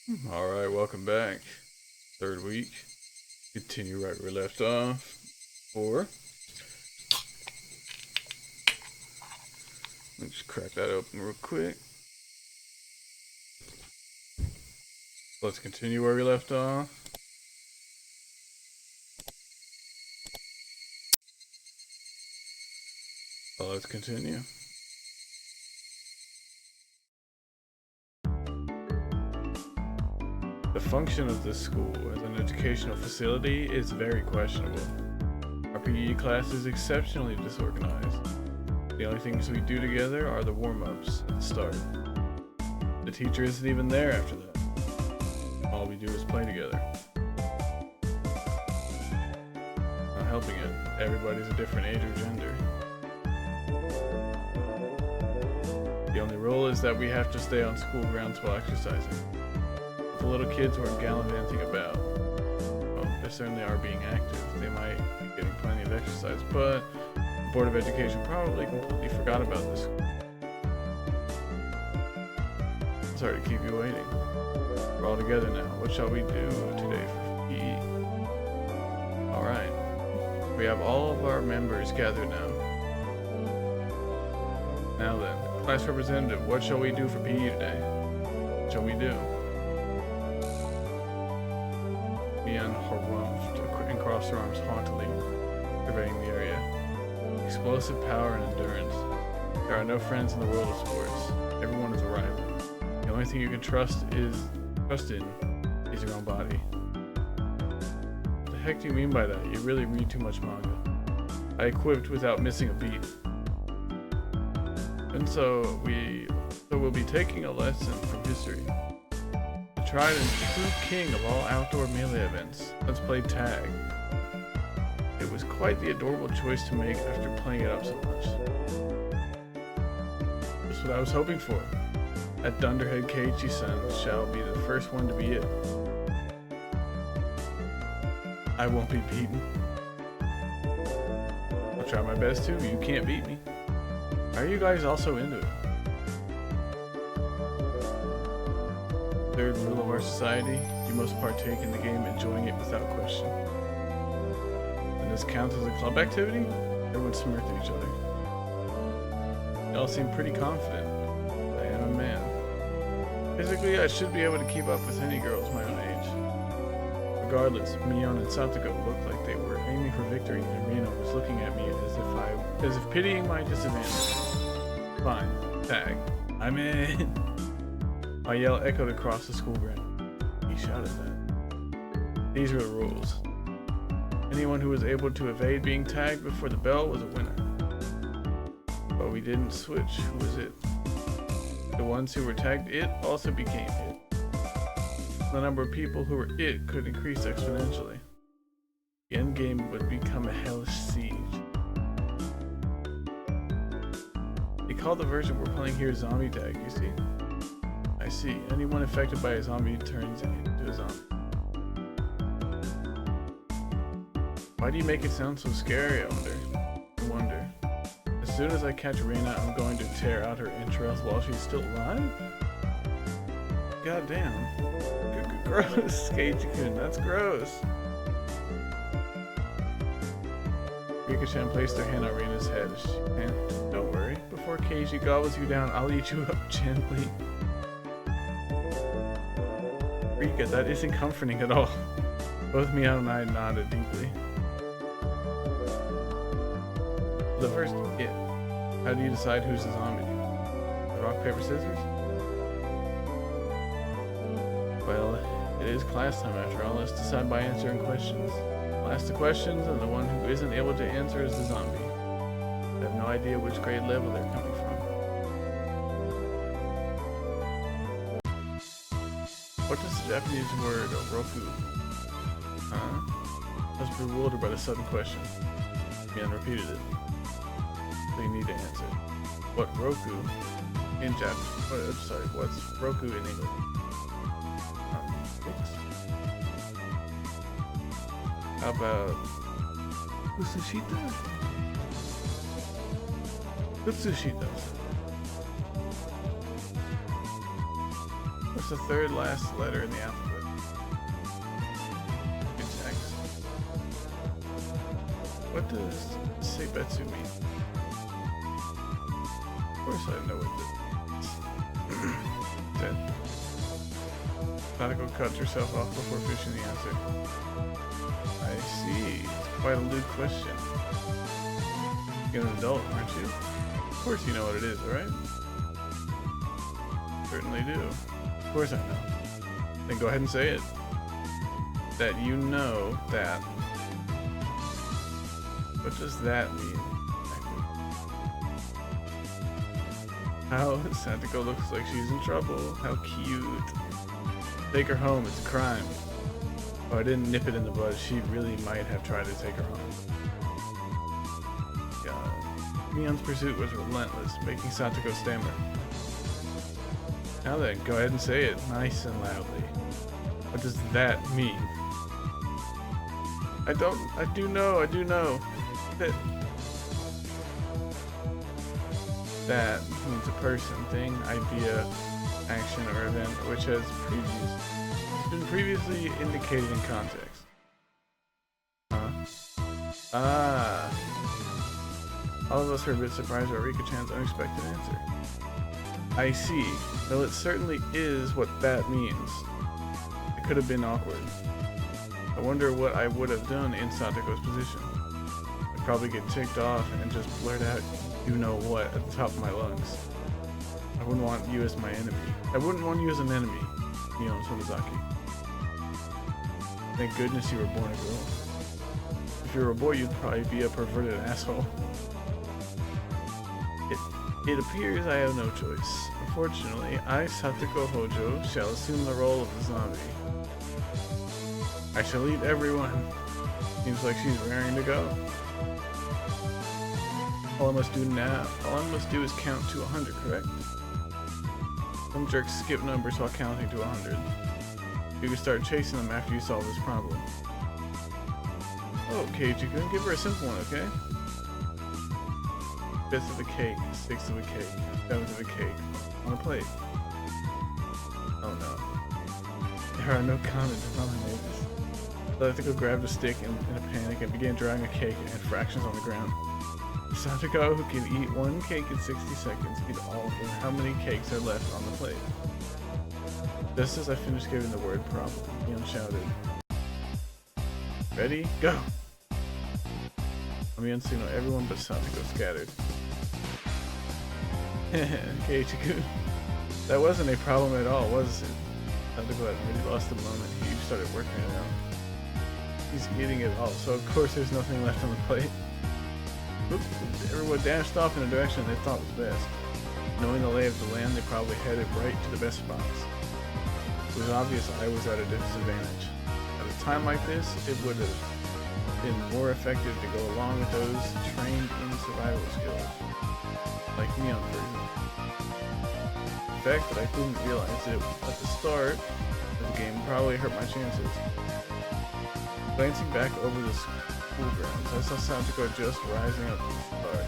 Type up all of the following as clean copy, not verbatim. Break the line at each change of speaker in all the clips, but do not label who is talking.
Alright, welcome back. Third week. Continue right where we left off. Let me just crack that open real quick. Let's continue where we left off. So let's continue. The function of this school as an educational facility is very questionable. Our PE class is exceptionally disorganized. The only things we do together are the warm-ups at the start. The teacher isn't even there after that. All we do is play together. Not helping it, everybody's a different age or gender. The only rule is that we have to stay on school grounds while exercising. The little kids weren't gallivanting about. Well, they certainly are being active. They might be getting plenty of exercise, but the Board of Education probably completely forgot about this. Sorry to keep you waiting. We're all together now. What shall we do today for PE? Alright. We have all of our members gathered now. Now then, class representative, what shall we do for PE today? What shall we do? Ian harumphed and crossed her arms haughtily, surveying the area. Explosive power and endurance. There are no friends in the world of sports. Everyone is a rival. The only thing you can trust in is your own body. What the heck do you mean by that? You really read too much manga. I equipped without missing a beat. And so we'll be taking a lesson from history. The tried and true king of all outdoor melee events. Let's play tag. It was quite the adorable choice to make after playing it up so much. That's what I was hoping for. That dunderhead Keiichi-san shall be the first one to be it. I won't be beaten. I'll try my best too, you can't beat me. Why are you guys also into it? Third rule of our society, you must partake in the game enjoying it without question. And this counts as a club activity? Everyone smirked at each other. They all seemed pretty confident. I am a man. Physically, I should be able to keep up with any girls my own age. Regardless, Mion and Satoko looked like they were aiming for victory, and Rino was looking at me as if pitying my disadvantage. Fine. Tag. I'm in. My yell echoed across the school ground. He shouted that. These were the rules. Anyone who was able to evade being tagged before the bell was a winner. But we didn't switch. Who was it? The ones who were tagged it also became it. The number of people who were it could increase exponentially. The end game would become a hellish siege. They call the version we're playing here zombie tag, you see? I see. Anyone affected by a zombie turns into a zombie. Why do you make it sound so scary, I wonder. As soon as I catch Reina, I'm going to tear out her entrails while she's still alive? God damn. Gross, Keiichi-kun, that's gross. Rika-chan placed her hand on Reina's head. And don't worry, before Keiichi gobbles you down, I'll eat you up gently. Rika, that isn't comforting at all. Both Mion and I nodded deeply. The first it. How do you decide who's the zombie? Rock, paper, scissors? Well, it is class time after all. Let's decide by answering questions. I'll ask the questions, and the one who isn't able to answer is the zombie. I have no idea which grade level they're coming from. What does the Japanese word roku? I was bewildered by the sudden question. Mion repeated it. So you need to answer. What roku in Japanese? What's roku in English? How about Utsushita? Utsushita. What's the third last letter in the alphabet? It's X. What does Seibetsu mean? Of course I know what this is. Dead. Nautical cut yourself off before finishing the answer. I see. It's quite a lewd question. You're an adult, aren't you? Of course you know what it is, right? Certainly do. Of course I know. Then go ahead and say it. That you know that. What does that mean? How Satoko looks like she's in trouble. How cute. Take her home, it's a crime. Oh, I didn't nip it in the bud. She really might have tried to take her home. God. Mion's pursuit was relentless, making Satoko stammer. Now then, go ahead and say it, nice and loudly. What does that mean? I do know. That means a person, thing, idea, action, or event which has been previously indicated in context. Ah. All of us are a bit surprised by Rika-chan's unexpected answer. I see. Well, it certainly is what that means. It could have been awkward. I wonder what I would have done in Satoko's position. I'd probably get ticked off and just blurt out, you know what, at the top of my lungs. I wouldn't want you as my enemy. I wouldn't want you as an enemy, Mion Sonozaki. Thank goodness you were born a girl. If you were a boy, you'd probably be a perverted asshole. It appears I have no choice. Unfortunately, I, Satoko Hojo, shall assume the role of the zombie. I shall eat everyone. Seems like she's raring to go. All I must do is count to 100, correct? Some jerks skip numbers while counting to 100. You can start chasing them after you solve this problem. Oh, Keiji-kun, give her a simple one, okay? 5th of a cake, 6th of a cake, 7th of a cake, on a plate. Oh no. There are no common denominators. Satoko grabbed a stick in a panic and began drawing a cake and fractions on the ground. Satoko, who can eat one cake in 60 seconds, eat all of them. How many cakes are left on the plate? Just as I finished giving the word problem, Mion shouted. Ready? Go! Mion signaled everyone but Satoko scattered. Keiichi-kun. That wasn't a problem at all, was it? Satoko had already lost the moment. He started working it out. He's eating it all, so of course there's nothing left on the plate. Oops, everyone dashed off in a direction they thought was best. Knowing the lay of the land, they probably headed right to the best spots. It was obvious I was at a disadvantage. At a time like this, it would have been more effective to go along with those trained in survival skills. Like Mion, for example. The fact that I didn't realize it at the start of the game probably hurt my chances. Glancing back over the school grounds, I saw Satoko just rising up to the start.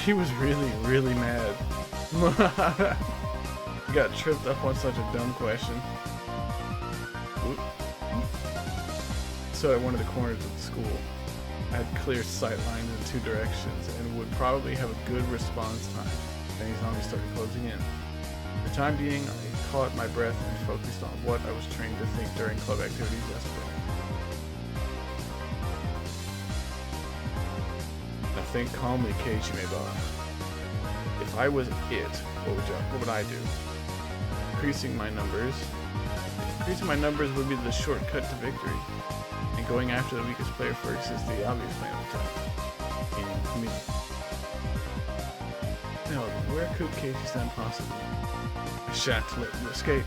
She was really mad. She got tripped up on such a dumb question. Oop. So at one of the corners of the school, I had clear sight lines in 2 directions and would probably have a good response time if any zombies started closing in. For the time being, I caught my breath and focused on what I was trained to think during club activities yesterday. Now think calmly, Keiichi-meba. If I was it, what would I do? Increasing my numbers would be the shortcut to victory. And going after the weakest player first is the obvious plan of attack. Me. No, where could Keiichi stand possibly? I shan't let you escape.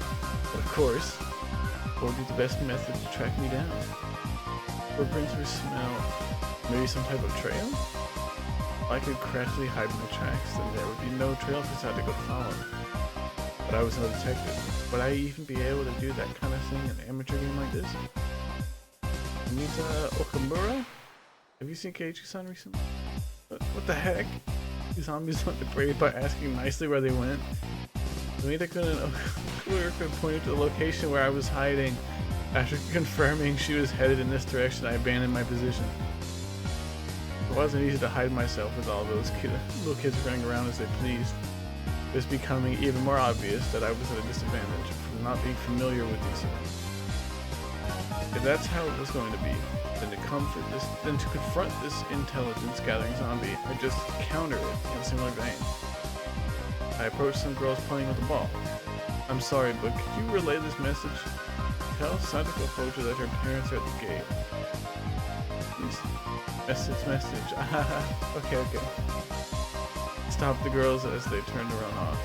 But of course, what would be the best method to track me down? Footprints or smell? Maybe some type of trail? If I could craftily hide my tracks, then there would be no trail for Satoko to follow. But I was no detective. Would I even be able to do that kind of thing in an amateur game like this? Anita Okamura? Have you seen Keiichi-san recently? What the heck? These zombies went to brave by asking nicely where they went. Onikakushi and Higurashi pointed to the location where I was hiding. After confirming she was headed in this direction, I abandoned my position. It wasn't easy to hide myself with all those little kids running around as they pleased. It was becoming even more obvious that I was at a disadvantage from not being familiar with these things. If that's how it was going to be, then to confront this intelligence gathering zombie, I just counter it in a similar vein. I approached some girls playing with a ball. I'm sorry, but could you relay this message? Tell Satoko Fojo that her parents are at the gate. Message. Okay. Stop the girls as they turn to run off.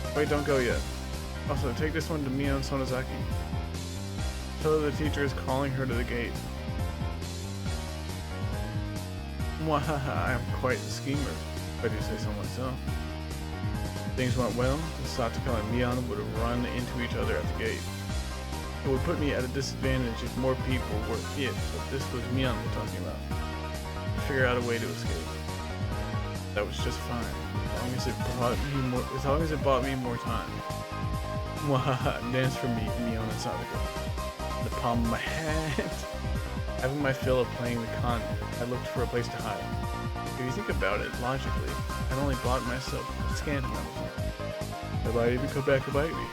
Okay, wait, don't go yet. Also, take this one to Mion Sonozaki. Tell her the teacher is calling her to the gate. Mwahaha, I am quite the schemer, if I do say so myself. Things went well, Satoko and Mion would run into each other at the gate. It would put me at a disadvantage if more people were it, but this was Mion we're talking about. Figure out a way to escape. That was just fine, as long as it bought me more time. Mwahaha, dance for me, Mion and Satoko. The palm of my hand. Having my fill of playing the con, I looked for a place to hide. If you think about it logically, I'd only bought myself a scant amount of time. Nobody even come back to bite me.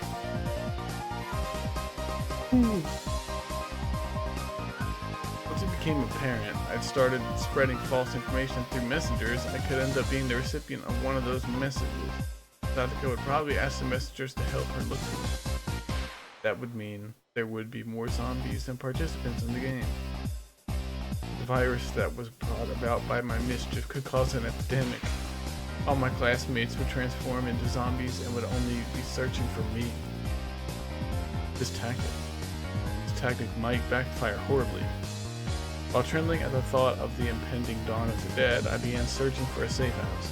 Once it became apparent I'd started spreading false information through messengers, I could end up being the recipient of one of those messages. Satoko would probably ask the messengers to help her look for me. That would mean there would be more zombies than participants in the game. The virus that was brought about by my mischief could cause an epidemic. All my classmates would transform into zombies and would only be searching for me. This tactic might backfire horribly. While trembling at the thought of the impending dawn of the dead, I began searching for a safe house.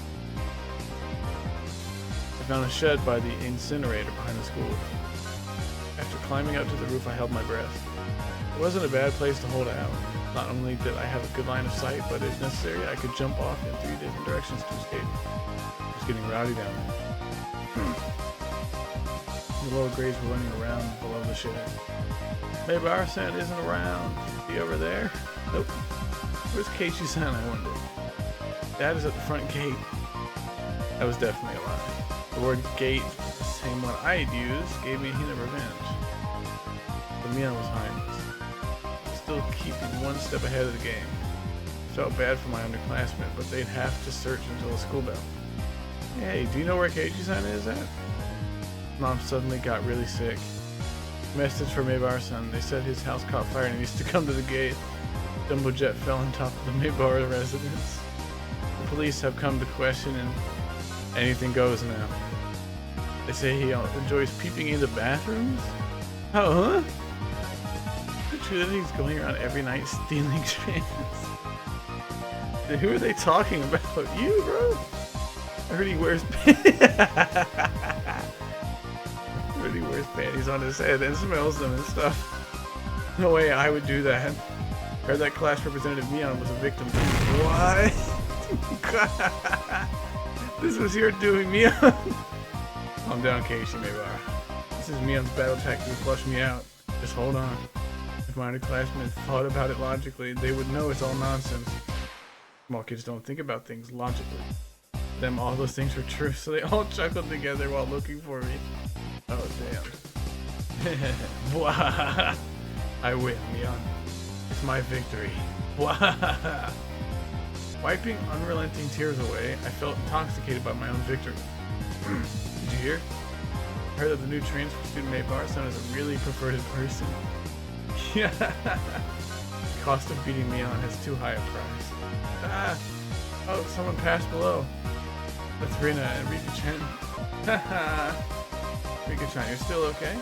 I found a shed by the incinerator behind the school. After climbing out to the roof, I held my breath. It wasn't a bad place to hold out. Not only did I have a good line of sight, but if necessary, I could jump off in 3 different directions to escape. It was getting rowdy down there. The lower grades were running around below the shed. Maybe our son isn't around. Is he over there? Nope. Where's Keiichi-san, I wonder? Dad is at the front gate. That was definitely a lie. The word gate, the same one I'd used, gave me a hint of revenge. But Mion was behind us, still keeping one step ahead of the game. I felt bad for my underclassmen, but they'd have to search until the school bell. Hey, do you know where Keiichi-san is at? Mom suddenly got really sick. Message for Mabar-san. They said his house caught fire and he needs to come to the gate. Jumbo jet fell on top of the Mabar residence. The police have come to question and anything goes now. They say he enjoys peeping into bathrooms? Oh, huh? Is it true that he's going around every night stealing fans? Who are they talking about? You, bro? I heard he wears panties on his head and smells them and stuff. No way I would do that. I heard that class representative Mion was a victim too. What? This was your doing, Mion. Calm down, Keiichi Mabar. This is Mion's battle tactic to flush me out. Just hold on. If my underclassmen thought about it logically, they would know it's all nonsense. Small kids don't think about things logically. To them, all those things were true, so they all chuckled together while looking for me. Oh, damn. I win, Mion. It's my victory. Wiping unrelenting tears away, I felt intoxicated by my own victory. Did you hear? I heard that the new transfer student Mabar-san is a really perverted person. Yeah. The cost of beating Mion has too high a price. Ah! Oh, someone passed below. That's Rina and Rika-chan. Haha. Rika-chan, you're still okay?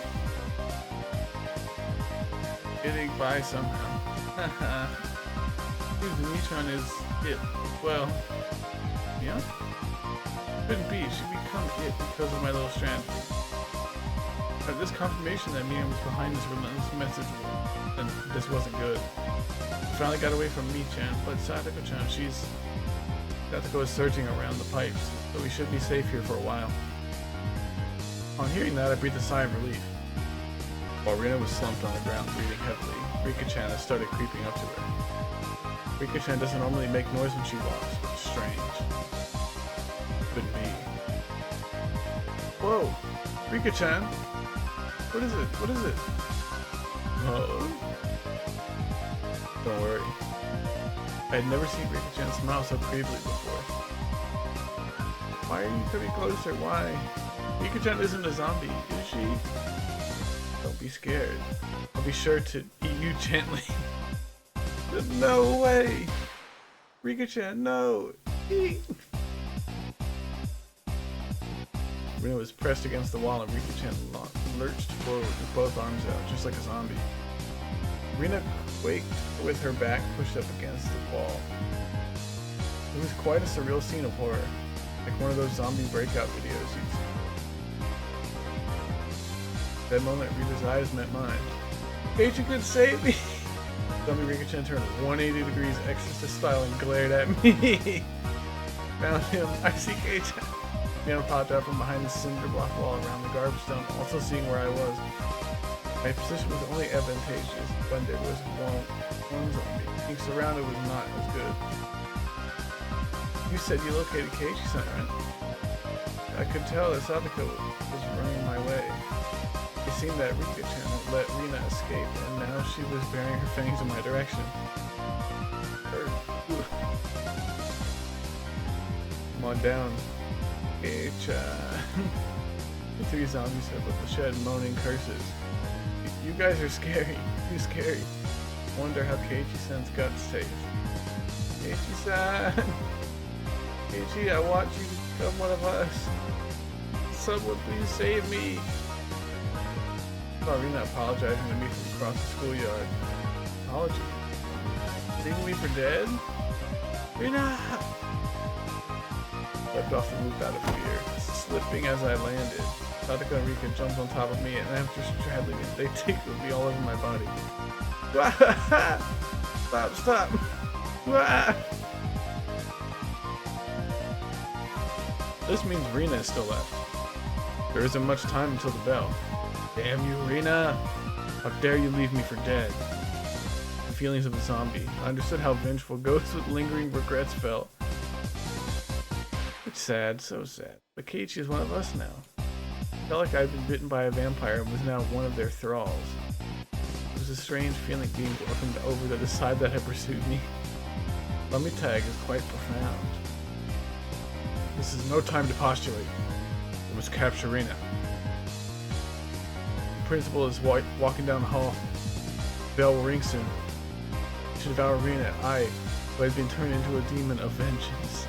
Getting by somehow. Haha. Michan is it. Well, yeah? Couldn't be. She become it because of my little strategy. But this confirmation that Mion was behind this relentless message, and this wasn't good. I finally got away from Michan, but Sadako-chan, she's Natsuko is surging around the pipes, so we should be safe here for a while. On hearing that, I breathed a sigh of relief. While Rina was slumped on the ground, breathing heavily, Rika-chan has started creeping up to her. Rika-chan doesn't normally make noise when she walks, which is strange. Could be. Whoa! Rika-chan! What is it? What is it? Oh. Don't worry. I had never seen Rika-chan smile so creepily before. Why are you coming closer? Why? Rika-chan isn't a zombie, is she? Don't be scared. I'll be sure to eat you gently. No way! Rika-chan, no! Eat! Rina was pressed against the wall and Rika-chan lurched forward with both arms out, just like a zombie. Rina quaked with her back pushed up against the wall. It was quite a surreal scene of horror, like one of those zombie breakout videos you'd see. At that moment, Rita's eyes met mine. Keiichi could save me! Zombie Rika-chan turned 180 degrees exorcist style and glared at me. Found him. I see Keiichi. Piano popped out from behind the cinder block wall around the garbage dump, also seeing where I was. My position was only advantageous when there was one zombie. Being surrounded was not as good. You said you located Keiichi-san, right? I could tell that Sadako was running my way. It seemed that Rika-chan had let Rina escape, and now she was burying her fangs in my direction. Come on down. The three zombies have left the shed moaning curses. You guys are scary. Too scary. Wonder how Keiichi-san's guts taste. Keiichi-san! Keiichi, I want you to become one of us. Someone please save me. I saw Rina apologizing to me from across the schoolyard. Apology? Leaving me for dead? Rina! Leapt off the roof out of fear, slipping as I landed. Sadako and Rika jumped on top of me, and after straddling me, they tickled me all over my body. Stop, stop! This means Rina is still left. There isn't much time until the bell. Damn you, Rina! How dare you leave me for dead? The feelings of a zombie. I understood how vengeful ghosts with lingering regrets felt. It's sad, so sad. But Keiichi is one of us now. I felt like I'd been bitten by a vampire and was now one of their thralls. It was a strange feeling being welcomed over to the side that had pursued me. Let me tag is quite profound. This is no time to postulate. We must capture Rina. The principal is walking down the hall. The bell will ring soon. To devour Rina, I, who had been turned into a demon of vengeance,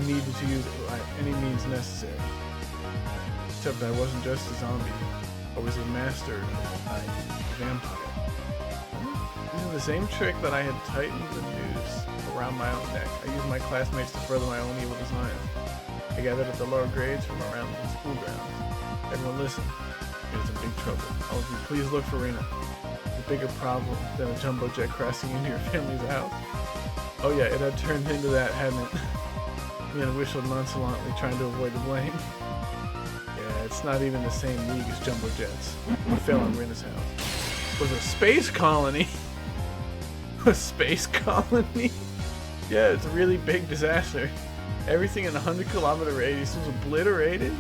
needed to use it by any means necessary. Except that I wasn't just a zombie. I was a master of a vampire. Using the same trick that I had tightened the noose around my own neck, I used my classmates to further my own evil designs. I gathered up the lower grades from around the school grounds. Everyone listen. It is in big trouble. All of you, please look for Rina. It's a bigger problem than a jumbo jet crashing into your family's house. Oh yeah, it had turned into that, hadn't it? Rina whistled nonchalantly, trying to avoid the blame. Yeah, it's not even the same league as jumbo jets. What fell on Rina's house was a space colony. A space colony? Yeah, it's a really big disaster. Everything in a 100-kilometer radius was obliterated.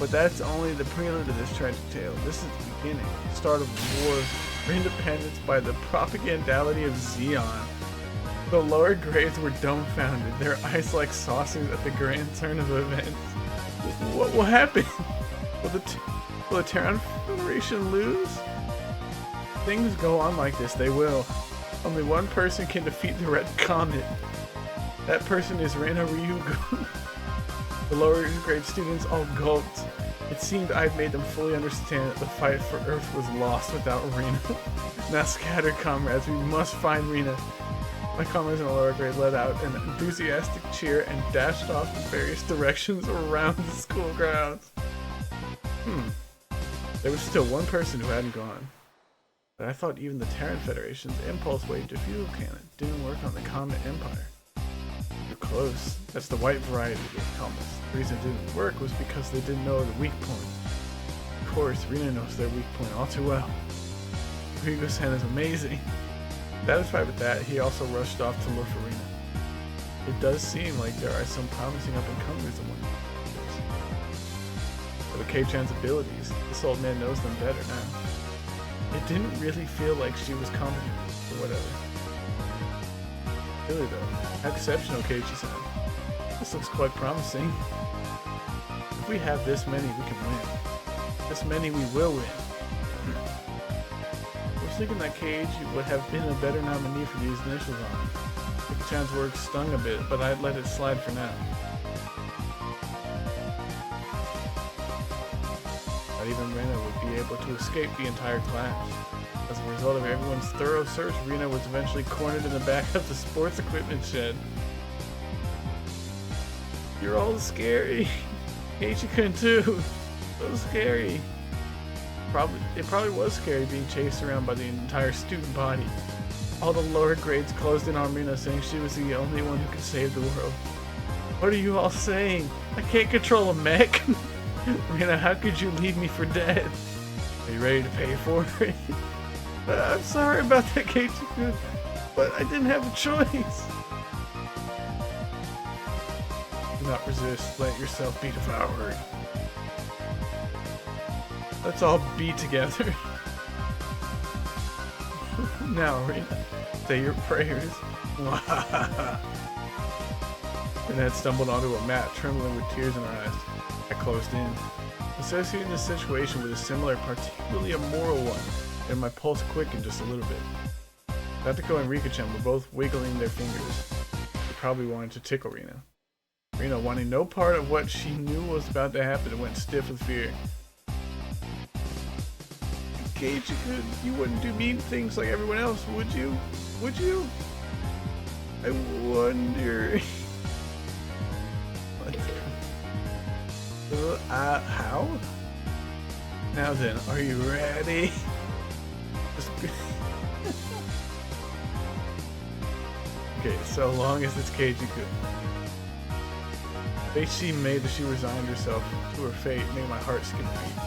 But that's only the prelude to this tragic tale. This is the beginning, the start of the war for independence by the propagandality of Zeon. The lower grades were dumbfounded, their eyes like saucers at the grand turn of events. What will happen? Will the Terran Federation lose? Things go on like this, they will. Only one person can defeat the Red Comet. That person is Rina Ryugu. The lower grade students all gulped. It seemed I'd made them fully understand that the fight for Earth was lost without Rina. Now scatter, comrades, we must find Rina. My comrades in the lower grade let out an enthusiastic cheer and dashed off in various directions around the school grounds. There was still one person who hadn't gone. But I thought even the Terran Federation's impulse wave diffusal cannon didn't work on the Comet Empire. Your close. That's the white variety of comments. The reason it didn't work was because they didn't know the weak point. Of course, Rina knows their weak point all too well. Hugo-san is amazing. Satisfied with that, he also rushed off to look for Rina. It does seem like there are some promising up-and-comers among them. For the K-chan's abilities, this old man knows them better now. It didn't really feel like she was competent, or whatever. Really though, how exceptional Keiichi-san. This looks quite promising. If we have this many, we can win. This many, we will win. I was thinking that Keiichi would have been a better nominee for these initials on it. Keiichi-chan's work stung a bit, but I'd let it slide for now. Not even Rina would be able to escape the entire class. As a result of everyone's thorough search, Rina was eventually cornered in the back of the sports equipment shed. You're all scary. Keiichi-kun too. So scary. It probably was scary being chased around by the entire student body. All the lower grades closed in on Rina, saying she was the only one who could save the world. What are you all saying? I can't control a mech. Rina, how could you leave me for dead? Are you ready to pay for it? I'm sorry about that, Keiichi-kun, but I didn't have a choice. Do not resist. Let yourself be devoured. Let's all be together. Now, Rina, say your prayers. Rina had stumbled onto a mat, trembling with tears in her eyes. I closed in. Associating this situation with a similar, particularly immoral one, and my pulse quickened just a little bit. Satoko and Rika-chan were both wiggling their fingers. They probably wanted to tickle Rina. Rina, wanting no part of what she knew was about to happen, went stiff with fear. Keiichi-kun, you wouldn't do mean things like everyone else, would you? Would you? I wonder... how? Now then, are you ready? Okay, so long as it's Keiichi-kun. The face she made as she resigned herself to her fate made my heart skip a beat.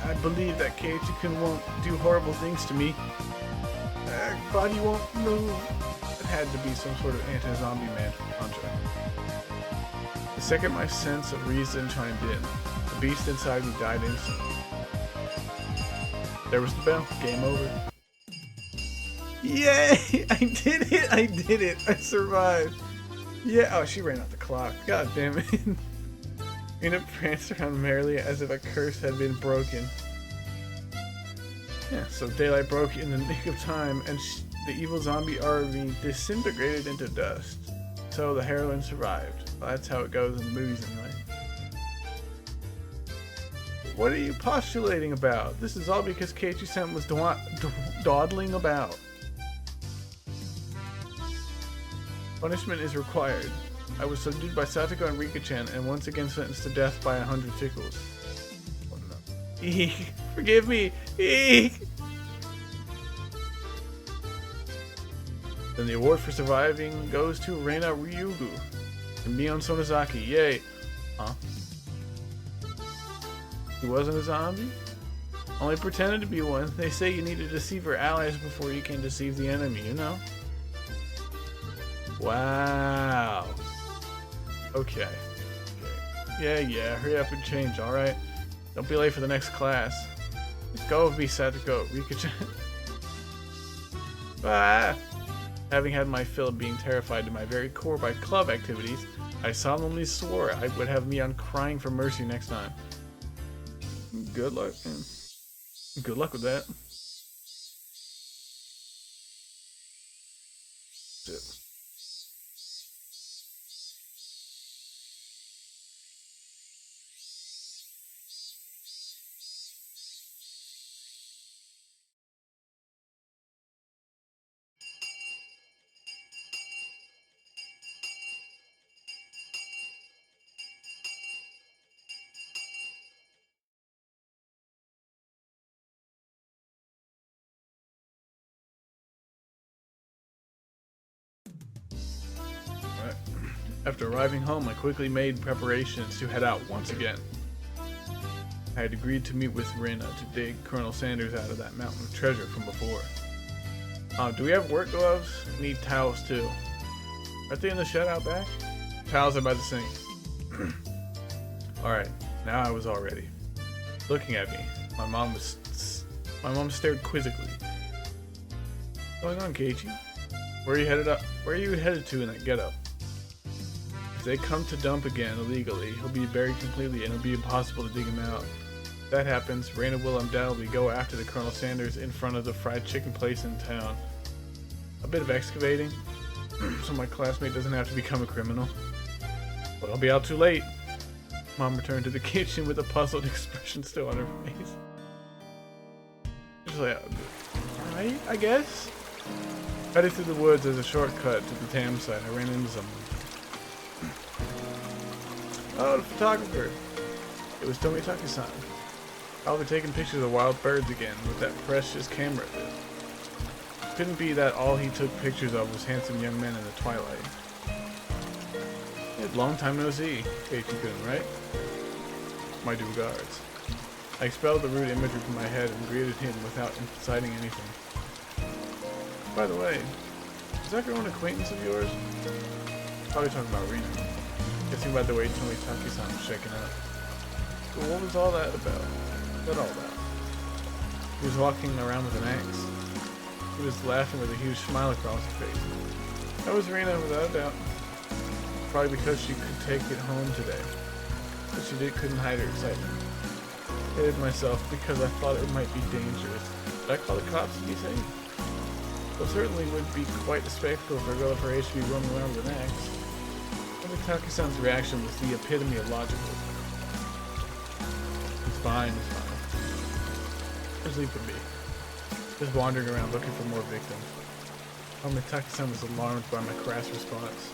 I believe that Keiichi-kun won't do horrible things to me. Body won't move. It had to be some sort of anti-zombie mantra. The second my sense of reason chimed in, the beast inside me died instantly. There was the bell. Game over. Yay! I did it! I did it! I survived! Yeah! Oh, she ran out the clock. God damn it. Rina pranced around merrily as if a curse had been broken. Yeah, so daylight broke in the nick of time, and the evil zombie army disintegrated into dust. So the heroine survived. Well, that's how it goes in the movies anyway. What are you postulating about? This is all because Keiichi-san was dawdling about. Punishment is required. I was subdued by Satoko and Rika-chan and once again sentenced to death by 100 tickles. Oh, no. Eek! Forgive me! Eek! Then the award for surviving goes to Reina Ryugu and Mion Sonozaki. Yay! Huh? He wasn't a zombie? Only pretended to be one. They say you need to deceive your allies before you can deceive the enemy, you know? Wow. Okay. Yeah, hurry up and change, alright? Don't be late for the next class. Go with me, Satoko. Rika-chan. Ah! Having had my fill of being terrified to my very core by club activities, I solemnly swore I would have Mion crying for mercy next time. Good luck, man. Good luck with that. That's it. After arriving home, I quickly made preparations to head out once again. I had agreed to meet with Rena to dig Colonel Sanders out of that mountain of treasure from before. Do we have work gloves? Need towels too. Aren't they in the shed out back? Towels are by the sink. Alright, now I was all ready. Looking at me, my mom stared quizzically. What's going on, Keiichi? Where are you headed to in that getup? If they come to dump again illegally, he'll be buried completely and it'll be impossible to dig him out. If that happens, Reina will undoubtedly go after the Colonel Sanders in front of the fried chicken place in town. A bit of excavating, so my classmate doesn't have to become a criminal. But I'll be out too late. Mom returned to the kitchen with a puzzled expression still on her face. She's like, alright, I guess. Headed through the woods as a shortcut to the dam site, I ran into someone. Oh, the photographer. It was Tomitaki-san. I'll be taking pictures of wild birds again with that precious camera of his. Couldn't be that all he took pictures of was handsome young men in the twilight. Long time no see, Keiichi-kun, right? My due regards. I expelled the rude imagery from my head and greeted him without inciting anything. By the way, is that girl an acquaintance of yours? Probably talking about Rena. Guessing by the way Tomitaki-san was shaking up. But what was all that about? What all about? He was walking around with an axe. He was laughing with a huge smile across his face. That was Rena without a doubt. Probably because she could take it home today. But she couldn't hide her excitement. I hated myself because I thought it might be dangerous. Did I call the cops to be safe? Well, it certainly would be quite a spectacle for a girl of her age to be roaming around with an axe. Tomitaki-san's reaction was the epitome of logical. It's fine, it's fine. Just leave it be. Just wandering around looking for more victims. Tomitaki-san was alarmed by my crass response.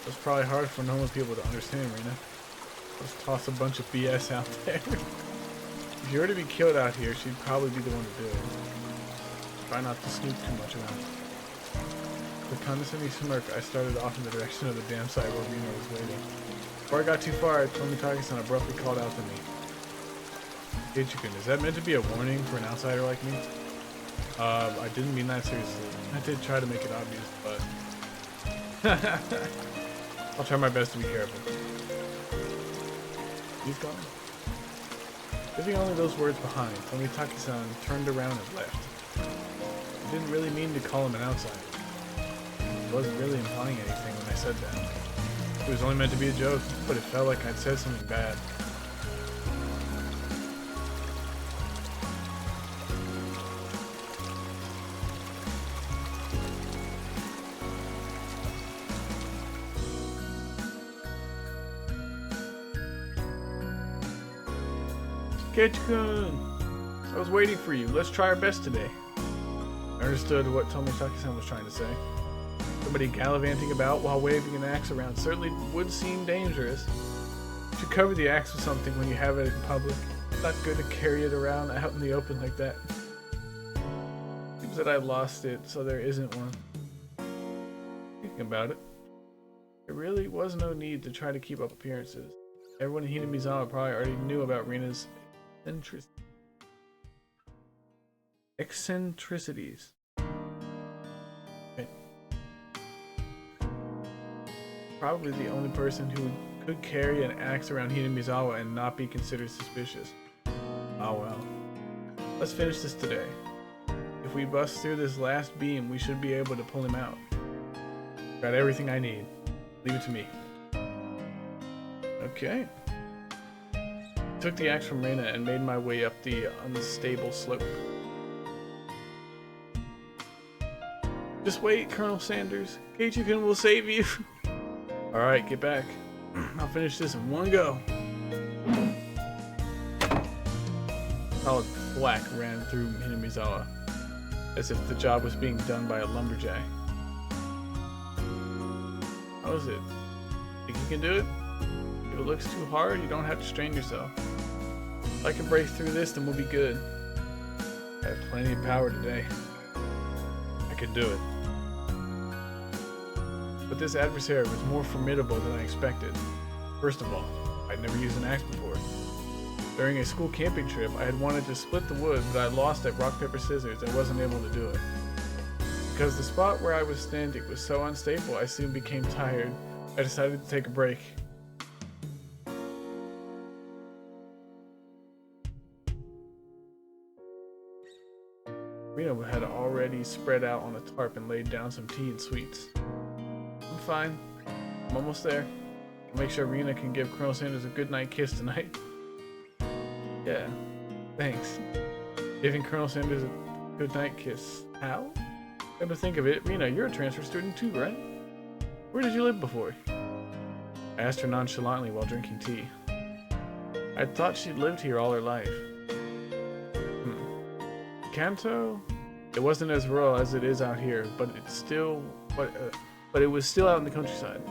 It was probably hard for normal people to understand, Rena. Just toss a bunch of BS out there. If you were to be killed out here, she'd probably be the one to do it. Try not to snoop too much around. With a condescending smirk, I started off in the direction of the dam site where Rena was waiting. Before I got too far, Tomitaki-san abruptly called out to me. Keiichi-kun, is that meant to be a warning for an outsider like me? I didn't mean that seriously. I did try to make it obvious, but... I'll try my best to be careful. He's gone. Leaving only those words behind, Tomitaki-san turned around and left. I didn't really mean to call him an outsider. I wasn't really implying anything when I said that. It was only meant to be a joke, but it felt like I'd said something bad. Keiichi-kun! I was waiting for you. Let's try our best today. I understood what Tomitaki-san was trying to say. Somebody gallivanting about while waving an axe around certainly would seem dangerous. You should cover the axe with something when you have it in public. It's not good to carry it around out in the open like that. Seems that I lost it, so there isn't one. Thinking about it, there really was no need to try to keep up appearances. Everyone in Hinamizawa probably already knew about Rena's eccentricities. Okay. Probably the only person who could carry an axe around Hinamizawa and not be considered suspicious. Oh well. Let's finish this today. If we bust through this last beam, we should be able to pull him out. Got everything I need. Leave it to me. Okay. Took the axe from Reina and made my way up the unstable slope. Just wait, Colonel Sanders. Keiichi-kun will save you. Alright, get back. I'll finish this in one go. Solid black ran through Hinamizawa, as if the job was being done by a lumberjack. How is it? Think you can do it? If it looks too hard, you don't have to strain yourself. If I can break through this, then we'll be good. I have plenty of power today. I can do it. But this adversary was more formidable than I expected. First of all, I'd never used an axe before. During a school camping trip, I had wanted to split the wood, but I lost at rock, paper, scissors and wasn't able to do it. Because the spot where I was standing was so unstable, I soon became tired. I decided to take a break. Rena had already spread out on a tarp and laid down some tea and sweets. I'm fine. I'm almost there. I'll make sure Rena can give Colonel Sanders a goodnight kiss tonight. Yeah, thanks. Giving Colonel Sanders a goodnight kiss. How? Come to think of it, Rena, you're a transfer student too, right? Where did you live before? I asked her nonchalantly while drinking tea. I thought she'd lived here all her life. Kanto? It wasn't as rural as it is out here, but it was still out in the countryside.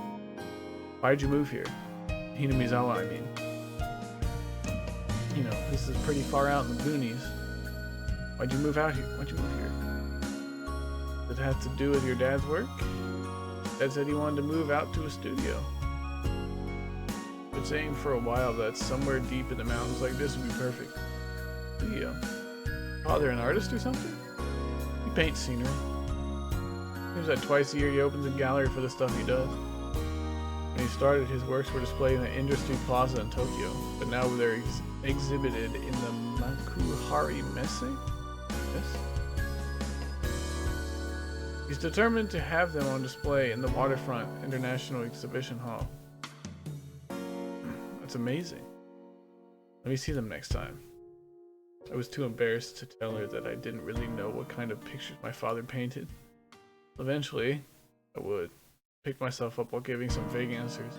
Why'd you move here? Hinamizawa, I mean. You know, this is pretty far out in the boonies. Why'd you move out here? Why'd you move here? Did it have to do with your dad's work? Dad said he wanted to move out to a studio. Been saying for a while that somewhere deep in the mountains like this would be perfect. Studio. Father an artist or something? He paints scenery. Seems that twice a year he opens a gallery for the stuff he does. When he started, his works were displayed in the Industry Plaza in Tokyo, but now they're exhibited in the Makuhari Messe? Yes? He's determined to have them on display in the Waterfront International Exhibition Hall. That's amazing. Let me see them next time. I was too embarrassed to tell her that I didn't really know what kind of pictures my father painted. Eventually, I would pick myself up while giving some vague answers.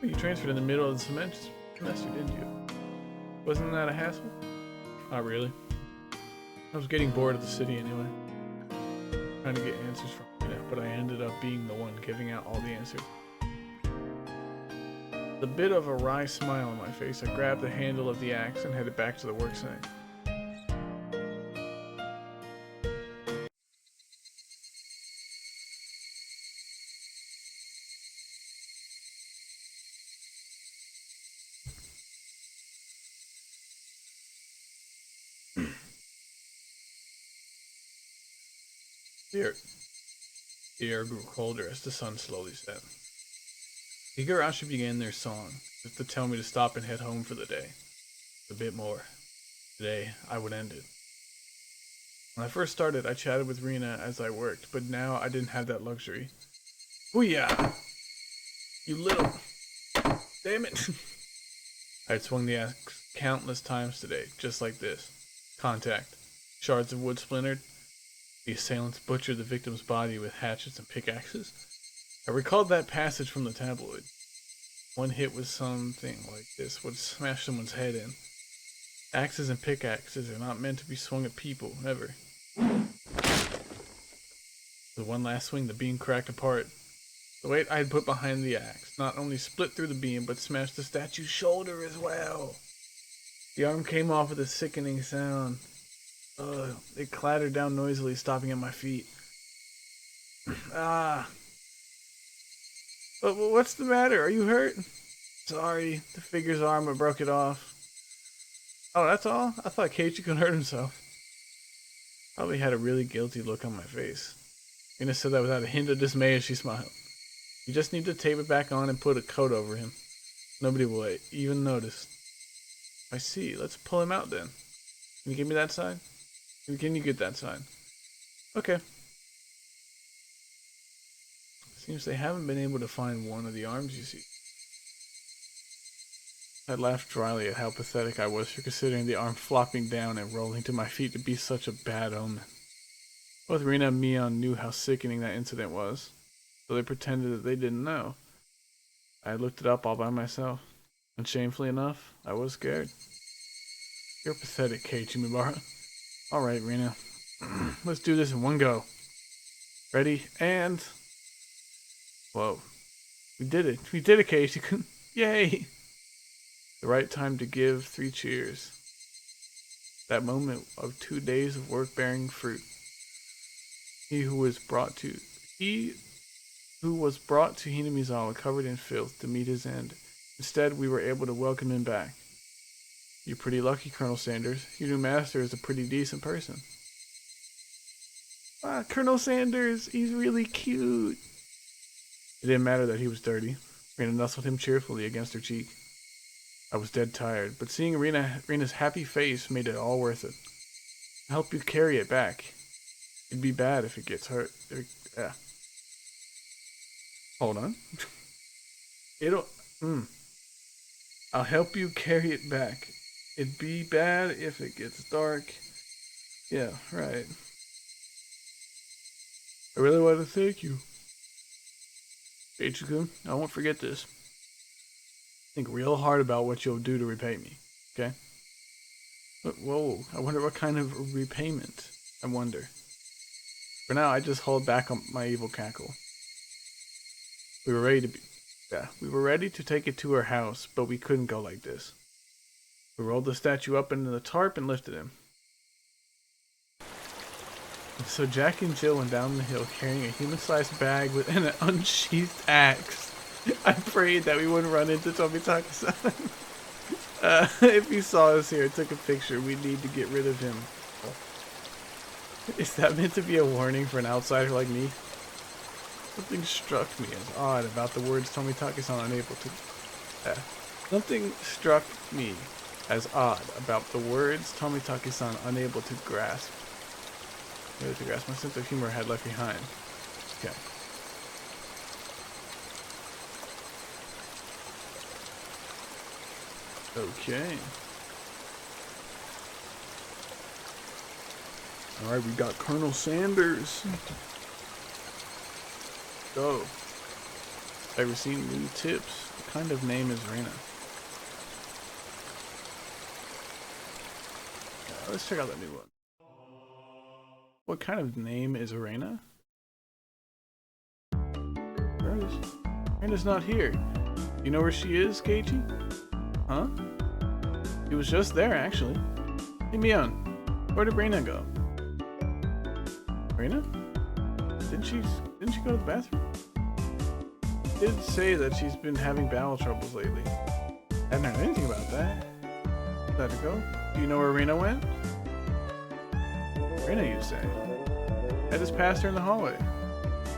Well, you transferred in the middle of the semester, didn't you? Wasn't that a hassle? Not really. I was getting bored of the city anyway. Trying to get answers from but I ended up being the one giving out all the answers. With a bit of a wry smile on my face, I grabbed the handle of the axe and headed back to the worksite. The air grew colder as the sun slowly set. Higurashi began their song, as if to tell me to stop and head home for the day. A bit more. Today, I would end it. When I first started, I chatted with Rena as I worked, but now I didn't have that luxury. Booyah! You little... Damn it! I had swung the axe countless times today, just like this. Contact. Shards of wood splintered. The assailants butchered the victim's body with hatchets and pickaxes. I recalled that passage from the tabloid. One hit with something like this would smash someone's head in. Axes and pickaxes are not meant to be swung at people, ever. With one last swing, the beam cracked apart. The weight I had put behind the axe not only split through the beam, but smashed the statue's shoulder as well. The arm came off with a sickening sound. It clattered down noisily, stopping at my feet. Ah. But what's the matter? Are you hurt? Sorry, the figure's arm, I broke it off. Oh, that's all? I thought Keiichi could hurt himself. Probably had a really guilty look on my face. Rena said that without a hint of dismay as she smiled. You just need to tape it back on and put a coat over him. Nobody will even notice. I see. Let's pull him out then. Can you give me that side? Can you get that side? Okay. Seems they haven't been able to find one of the arms, you see. I laughed dryly at how pathetic I was for considering the arm flopping down and rolling to my feet to be such a bad omen. Both Rena and Mion knew how sickening that incident was, so they pretended that they didn't know. I looked it up all by myself, and shamefully enough, I was scared. You're pathetic, Keiichi Mibara. Alright, Rena. Let's do this in one go. Ready, and... Whoa. We did it. We did it, Keiichi. Yay! The right time to give 3 cheers. That moment of 2 days of work bearing fruit. He who was brought to He who was brought to Hinamizawa covered in filth to meet his end. Instead, we were able to welcome him back. You're pretty lucky, Colonel Sanders. Your new master is a pretty decent person. Ah, Colonel Sanders, he's really cute. It didn't matter that he was dirty. Rena nestled him cheerfully against her cheek. I was dead tired, but seeing Rena's happy face made it all worth it. I'll help you carry it back. It'd be bad if it gets hurt. Hold on. I'll help you carry it back. It'd be bad if it gets dark. Yeah, right. I really want to thank you. Ichiku, I won't forget this. Think real hard about what you'll do to repay me, okay? But, whoa, I wonder what kind of repayment. I wonder. For now, I just hold back on my evil cackle. We were ready to take it to her house, but we couldn't go like this. We rolled the statue up into the tarp and lifted him. So Jack and Jill went down the hill carrying a human-sized bag with an unsheathed axe. I prayed that we wouldn't run into Tomitaka-san. If he saw us here and took a picture, we'd need to get rid of him. Is that meant to be a warning for an outsider like me? Something struck me as odd about the words Tomitaka-san unable to... Something struck me as odd about the words Tomitaka-san unable to grasp. Able to grasp my sense of humor had left behind. Okay. Okay. Alright, we got Colonel Sanders. Go. I've received new tips. What kind of name is Reina? Let's check out that new one. What kind of name is Reina? Reina's not here. You know where she is, Keiichi? Huh? She was just there, actually. Hey, Mion. Where did Reina go? Reina? Didn't she go to the bathroom? She did say that she's been having bowel troubles lately. I hadn't heard anything about that. Let her go. Do you know where Reina went? Reina, you say? I just passed her in the hallway.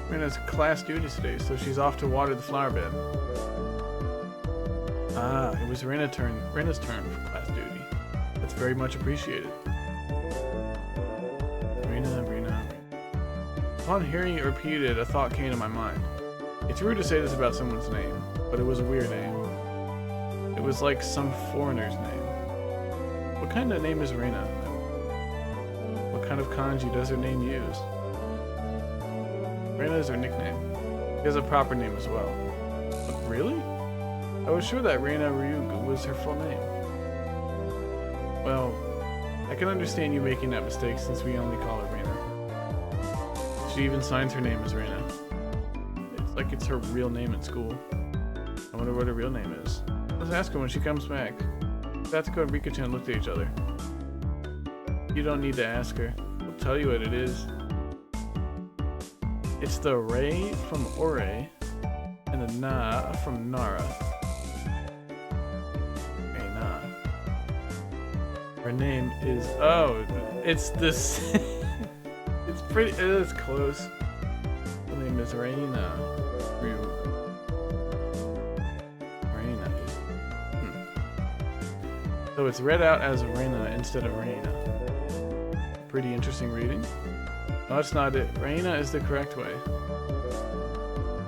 Reina's class duties today, so she's off to water the flower bed. Ah, it was Reina's turn for class duty. That's very much appreciated. Reina. Upon hearing it repeated, a thought came to my mind. It's rude to say this about someone's name, but it was a weird name. It was like some foreigner's name. What kind of name is Reina? What kind of kanji does her name use? Reina is her nickname. She has a proper name as well. But really? I was sure that Reina Ryugu was her full name. Well, I can understand you making that mistake since we only call her Reina. She even signs her name as Reina. It's like it's her real name in school. I wonder what her real name is. Let's ask her when she comes back. Satsuko and Rika-chan looked at each other. You don't need to ask her. We'll tell you what it is. It's the Rei from Ore and the Na from Nara. Okay, Na. Her name is... Oh, it's this... It's pretty... It's close. Her name is Reina. Reina. So it's read out as Reina instead of Reina. Pretty interesting reading. No, that's not it. Reina is the correct way.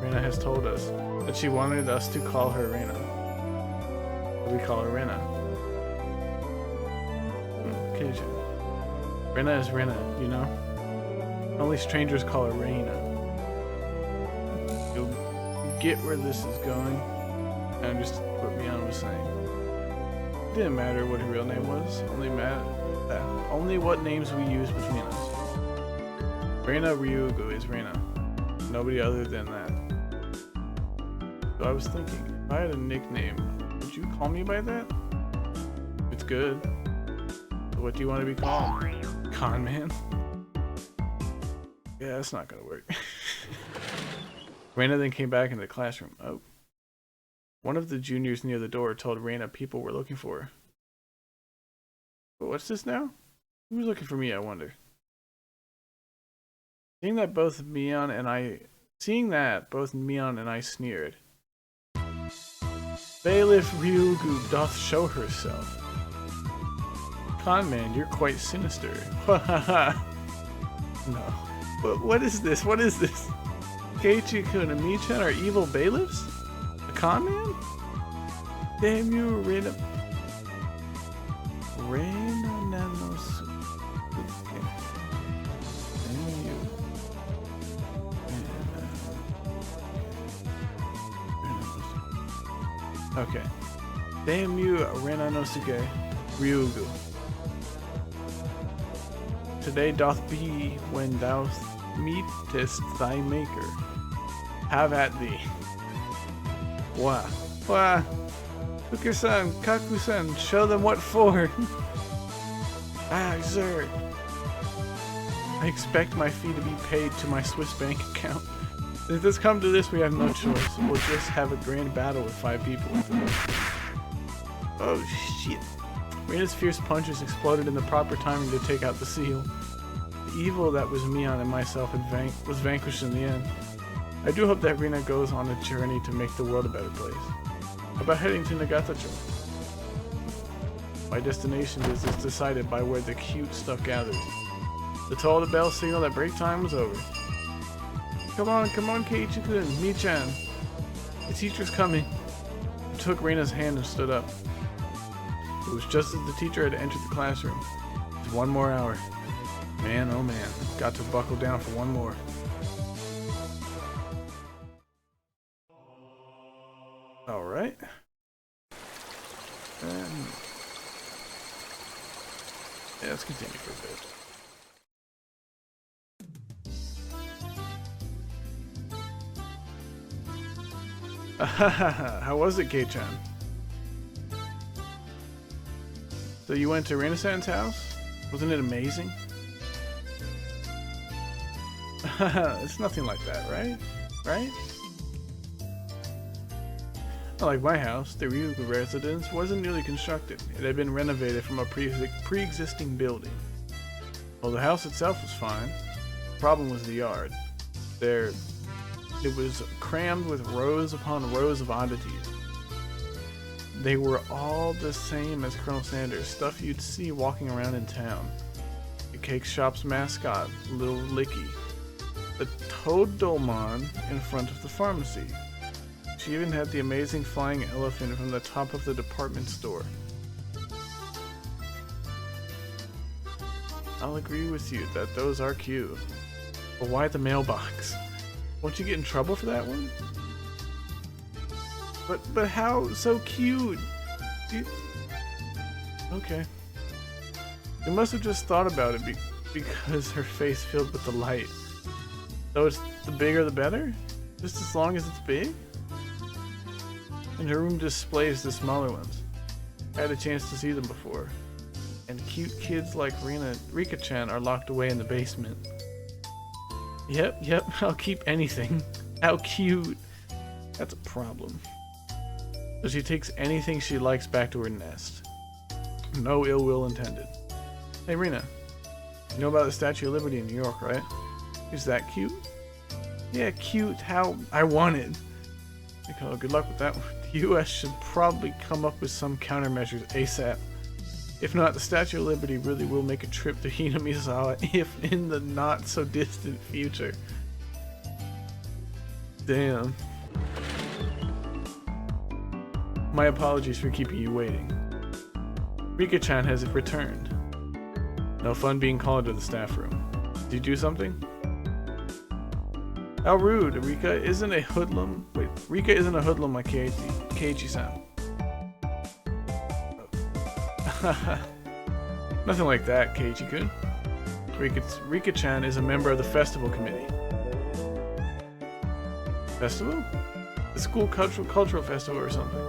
Reina has told us that she wanted us to call her Reina. So we call her Reina. Okay. Reina is Reina, you know? Only strangers call her Reina. You'll get where this is going. And just what Mion was saying. It didn't matter what her real name was. Only what names we use between us. Reina Ryugu is Reina. Nobody other than that. So I was thinking, if I had a nickname, would you call me by that? It's good. So what do you want to be called? Con Man? Yeah, that's not gonna work. Reina then came back into the classroom. Oh. One of the juniors near the door told Reina people were looking for her. But what's this now? Who's looking for me, I wonder? Seeing that both Mion and I sneered. Bailiff Ryugu doth show herself. Con man, you're quite sinister. Ha ha ha. No. But what is this? What is this? Keiichi-kun and Michan are evil bailiffs? A con man? Damn you, Reina. Reina Nanosuke. Damn you. Okay. Damn you, Reina Nanosuke. Ryugu. Today doth be when thou meetest thy maker. Have at thee. Wah. Wah. Fuku-san, Kaku-san, show them what for. Ah, exert. I expect my fee to be paid to my Swiss bank account. If this come to this, we have no choice. We'll just have a grand battle with 5 people. Oh shit. Reina's fierce punches exploded in the proper timing to take out the seal. The evil that was Mion and myself was vanquished in the end. I do hope that Reina goes on a journey to make the world a better place. How about heading to Nagatacho? My destination is decided by where the cute stuff gathers. The toll of the bell signaled that break time was over. Come on, Keiichi-kun, Michan. The teacher's coming. I took Reina's hand and stood up. It was just as the teacher had entered the classroom. It's 1 more hour. Man, oh man, got to buckle down for 1 more. Alright. Yeah, let's continue for a bit. How was it, Kei-chan? So you went to Reina-san's house? Wasn't it amazing? It's nothing like that, right? Right? Like my house, the Ryugu residence wasn't newly constructed. It had been renovated from a pre-existing building. Well, the house itself was fine. The problem was the yard. It was crammed with rows upon rows of oddities. They were all the same as Colonel Sanders, stuff you'd see walking around in town. The cake shop's mascot, Little Licky. The Toadolmon in front of the pharmacy. She even had the amazing flying elephant from the top of the department store. I'll agree with you that those are cute. But why the mailbox? Won't you get in trouble for that one? But how so cute? Okay. They must have just thought about it because her face filled with the light. So it's the bigger the better? Just as long as it's big? And her room displays the smaller ones. I had a chance to see them before. And cute kids like Rika-chan are locked away in the basement. Yep, I'll keep anything. How cute. That's a problem. So she takes anything she likes back to her nest. No ill will intended. Hey Rina, you know about the Statue of Liberty in New York, right? Is that cute? Yeah, cute. How I wanted. Oh, good luck with that one. The US should probably come up with some countermeasures ASAP. If not, the Statue of Liberty really will make a trip to Hinamizawa if in the not so distant future. Damn. My apologies for keeping you waiting. Rika-chan has returned. No fun being called to the staff room. Did you do something? How rude. Rika isn't a hoodlum. Wait, Rika isn't a hoodlum like Keiichi-san. Nothing like that, Keiichi-kun. Rika-chan is a member of the festival committee. Festival? The school cultural festival or something.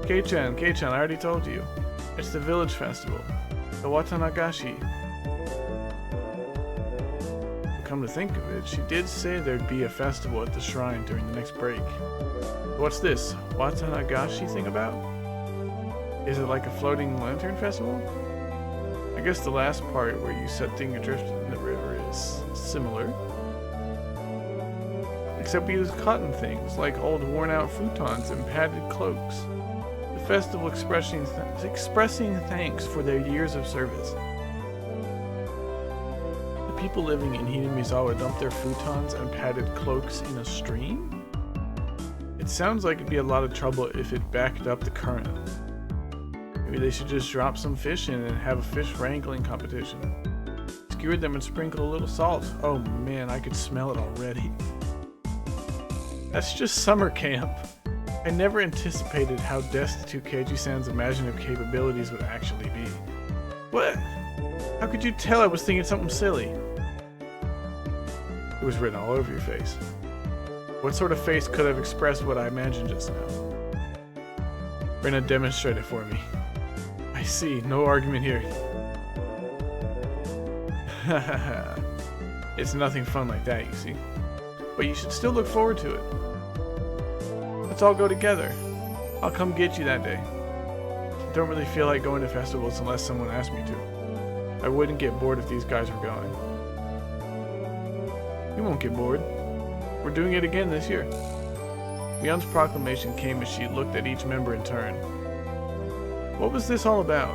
Kei-chan, I already told you. It's the village festival. The Watanagashi. come to think of it, she did say there'd be a festival at the shrine during the next break. What's this Watanagashi thing about? Is it like a floating lantern festival? I guess the last part where you set things adrift in the river is similar. Except we use cotton things, like old worn-out futons and padded cloaks. The festival expressing thanks for their years of service. The people living in Hinamizawa dump their futons and padded cloaks in a stream? It sounds like it'd be a lot of trouble if it backed up the current. Maybe they should just drop some fish in and have a fish wrangling competition. Skewer them and sprinkle a little salt. Oh man, I could smell it already. That's just summer camp. I never anticipated how destitute Keiji-san's imaginative capabilities would actually be. What? How could you tell I was thinking something silly? It was written all over your face. What sort of face could have expressed what I imagined just now? Rena, demonstrate it for me. I see, no argument here. It's nothing fun like that, you see. But you should still look forward to it. Let's all go together. I'll come get you that day. I don't really feel like going to festivals unless someone asked me to. I wouldn't get bored if these guys were going. You won't get bored. We're doing it again this year. Mion's proclamation came as she looked at each member in turn. What was this all about?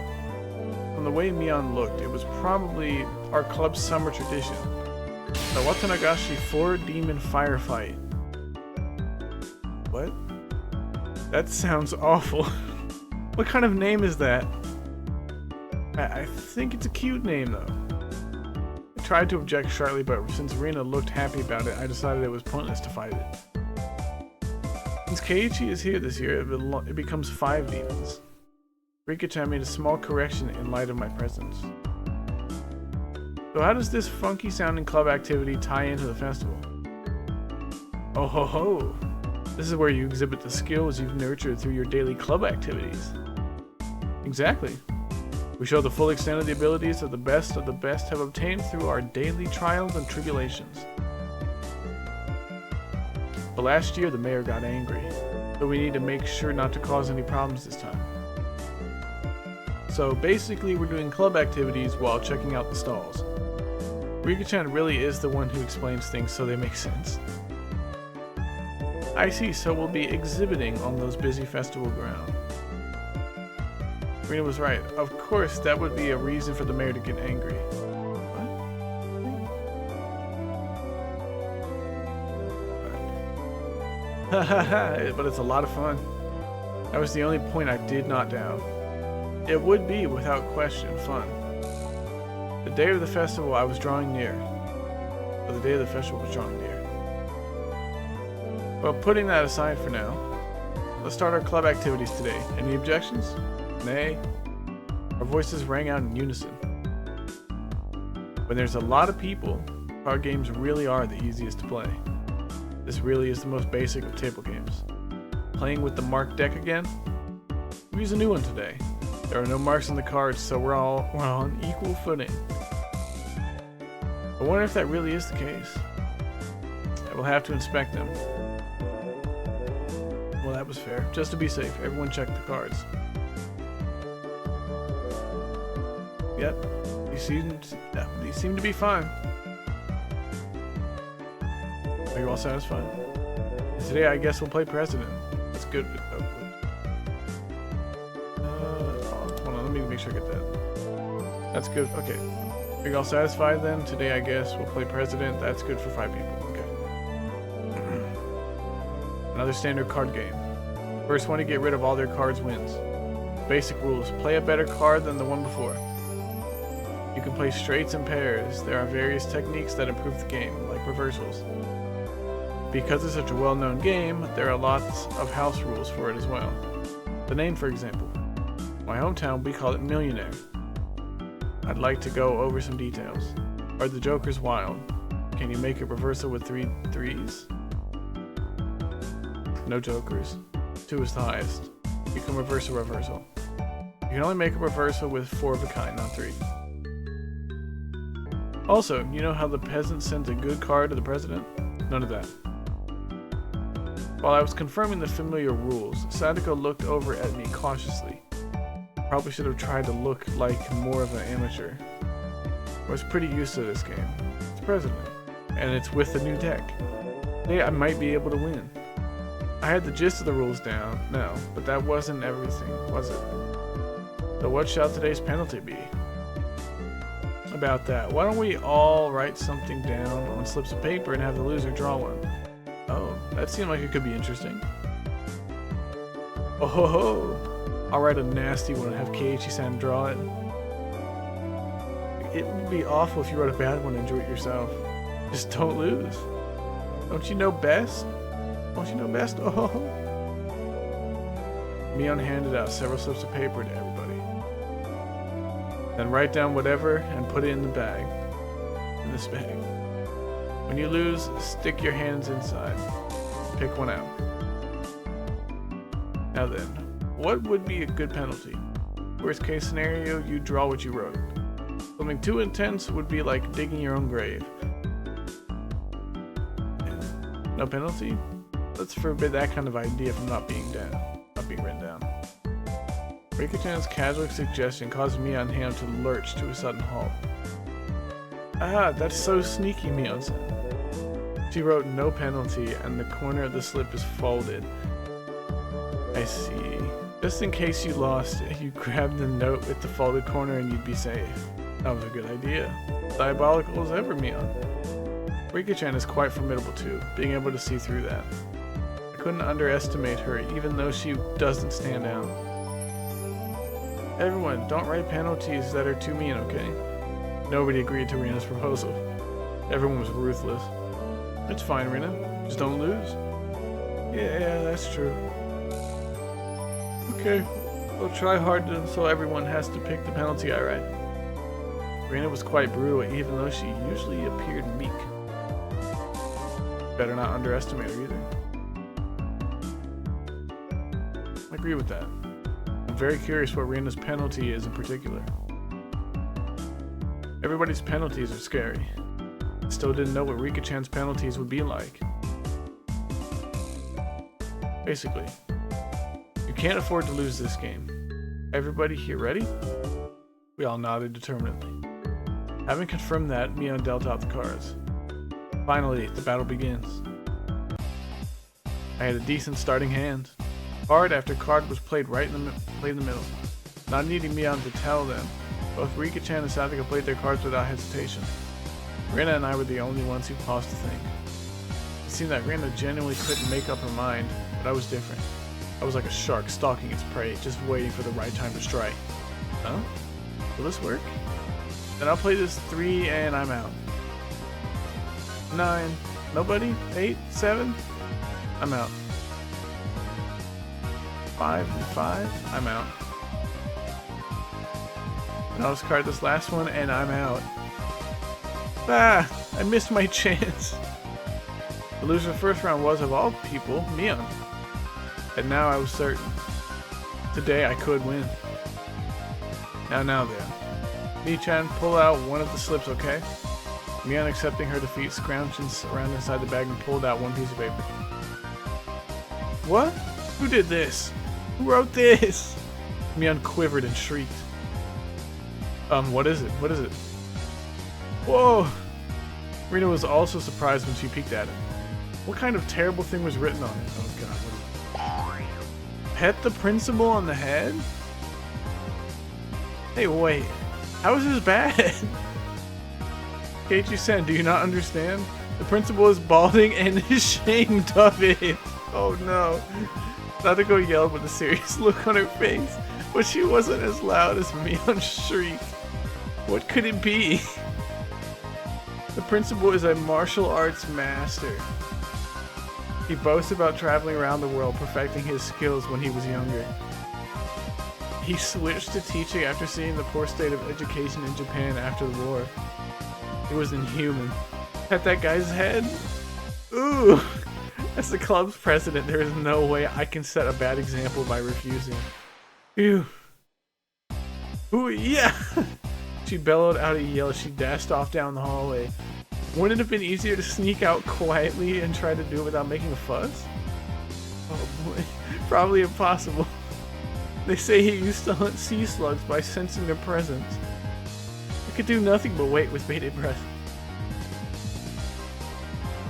From the way Mion looked, it was probably our club's summer tradition. The Watanagashi 4-demon firefight. What? That sounds awful. What kind of name is that? I think it's a cute name though. I tried to object sharply, but since Rena looked happy about it, I decided it was pointless to fight it. Since Keiichi is here this year, it becomes 5 demons. Rika-chan made a small correction in light of my presence. So how does this funky sounding club activity tie into the festival? Oh ho ho! This is where you exhibit the skills you've nurtured through your daily club activities. Exactly. We show the full extent of the abilities of the best have obtained through our daily trials and tribulations. But last year the mayor got angry, so we need to make sure not to cause any problems this time. So basically we're doing club activities while checking out the stalls. Rika-chan really is the one who explains things so they make sense. I see, so we'll be exhibiting on those busy festival grounds. Rena was right. Of course, that would be a reason for the mayor to get angry. What? Hahaha, but it's a lot of fun. That was the only point I did not doubt. It would be, without question, fun. The day of the festival I was drawing near. Or the day of the festival was drawing near. Well, putting that aside for now, let's start our club activities today. Any objections? Nay. Our voices rang out in unison. When there's a lot of people, card games really are the easiest to play. This really is the most basic of table games. Playing with the marked deck again? We use a new one today. There are no marks on the cards, so we're on equal footing. I wonder if that really is the case. I will have to inspect them. Well, that was fair. Just to be safe, everyone check the cards. Yep, these seem to be fine. Are you all satisfied? Today, I guess we'll play President. That's good. Hold on, let me make sure I get that. That's good. Okay. Are you all satisfied then? Today, I guess we'll play President. That's good for 5 people. Okay. Another standard card game. First one to get rid of all their cards wins. Basic rules. Play a better card than the one before. You can play straights and pairs. There are various techniques that improve the game, like reversals. Because it's such a well-known game, there are lots of house rules for it as well. The name, for example. My hometown, we call it Millionaire. I'd like to go over some details. Are the jokers wild? Can you make a reversal with 3 threes? No jokers. 2 is the highest. You can reverse a reversal. You can only make a reversal with 4 of a kind, not 3. Also, you know how the peasant sent a good card to the president? None of that. While I was confirming the familiar rules, Sadako looked over at me cautiously. Probably should have tried to look like more of an amateur. I was pretty used to this game. It's president, and it's with the new deck. Today I might be able to win. I had the gist of the rules down now, but that wasn't everything, was it? So what shall today's penalty be? About that, why don't we all write something down on slips of paper and have the loser draw one? Oh, that seemed like it could be interesting. Oh ho ho! I'll write a nasty one and have Keiichi-san draw it. It would be awful if you wrote a bad one and drew it yourself. Just don't lose. Don't you know best? Don't you know best? Oh. Mion handed out several slips of paper to everybody. Then write down whatever and put it in the bag. In this bag. When you lose, stick your hands inside. Pick one out. Now then, what would be a good penalty? Worst case scenario, you draw what you wrote. Something too intense would be like digging your own grave. No penalty? Let's forbid that kind of idea from not being written down. Rika-chan's casual suggestion caused Mion hand to lurch to a sudden halt. Ah, that's so sneaky, Mion said. She wrote no penalty and the corner of the slip is folded. I see. Just in case you lost, you grabbed the note with the folded corner and you'd be safe. That was a good idea. Diabolical as ever, Mion. Rika-chan is quite formidable too, being able to see through that. I couldn't underestimate her, even though she doesn't stand out. Everyone, don't write penalties that are too mean, okay? Nobody agreed to Rina's proposal. Everyone was ruthless. It's fine, Rina. Just don't lose. Yeah, that's true. Okay, we'll try hard so everyone has to pick the penalty I write. Rina was quite brutal, even though she usually appeared meek. Better not underestimate her either. I agree with that. I'm very curious what Rina's penalty is in particular. Everybody's penalties are scary. Still didn't know what Rika-chan's penalties would be like. Basically, you can't afford to lose this game. Everybody here ready? We all nodded determinedly. Having confirmed that, Mion dealt out the cards. Finally, the battle begins. I had a decent starting hand. Card after card was played right in the middle. Not needing Mion to tell them, both Rika-chan and Sadako played their cards without hesitation. Rina and I were the only ones who paused to think. It seemed that Rina genuinely couldn't make up her mind, but I was different. I was like a shark stalking its prey, just waiting for the right time to strike. Huh? Will this work? Then I'll play this 3 and I'm out. 9. Nobody? 8? 7? I'm out. 5 and 5? I'm out. And I'll discard this last one and I'm out. Ah! I missed my chance. The loser of the first round was, of all people, Mion. And now I was certain. Today I could win. Now then. Mi-chan, pull out one of the slips, okay? Mion, accepting her defeat, scrounged around inside the bag and pulled out one piece of paper. What? Who did this? Who wrote this? Mion quivered and shrieked. What is it? What is it? Whoa! Rina was also surprised when she peeked at it. What kind of terrible thing was written on it? Oh god, what is it? Pet the principal on the head? Hey, wait. How is this bad? Keiichi-san, do you not understand? The principal is balding and ashamed of it. Oh no. Sadako yelled with a serious look on her face, but she wasn't as loud as Mion's shriek. What could it be? The principal is a martial arts master. He boasts about traveling around the world perfecting his skills when he was younger. He switched to teaching after seeing the poor state of education in Japan after the war. It was inhuman. Pet that guy's head? Ooh! As the club's president, there is no way I can set a bad example by refusing. Ew. Ooh, yeah! She bellowed out a yell as she dashed off down the hallway. Wouldn't it have been easier to sneak out quietly and try to do it without making a fuss? Oh boy, probably impossible. They say he used to hunt sea slugs by sensing their presence. I could do nothing but wait with bated breath.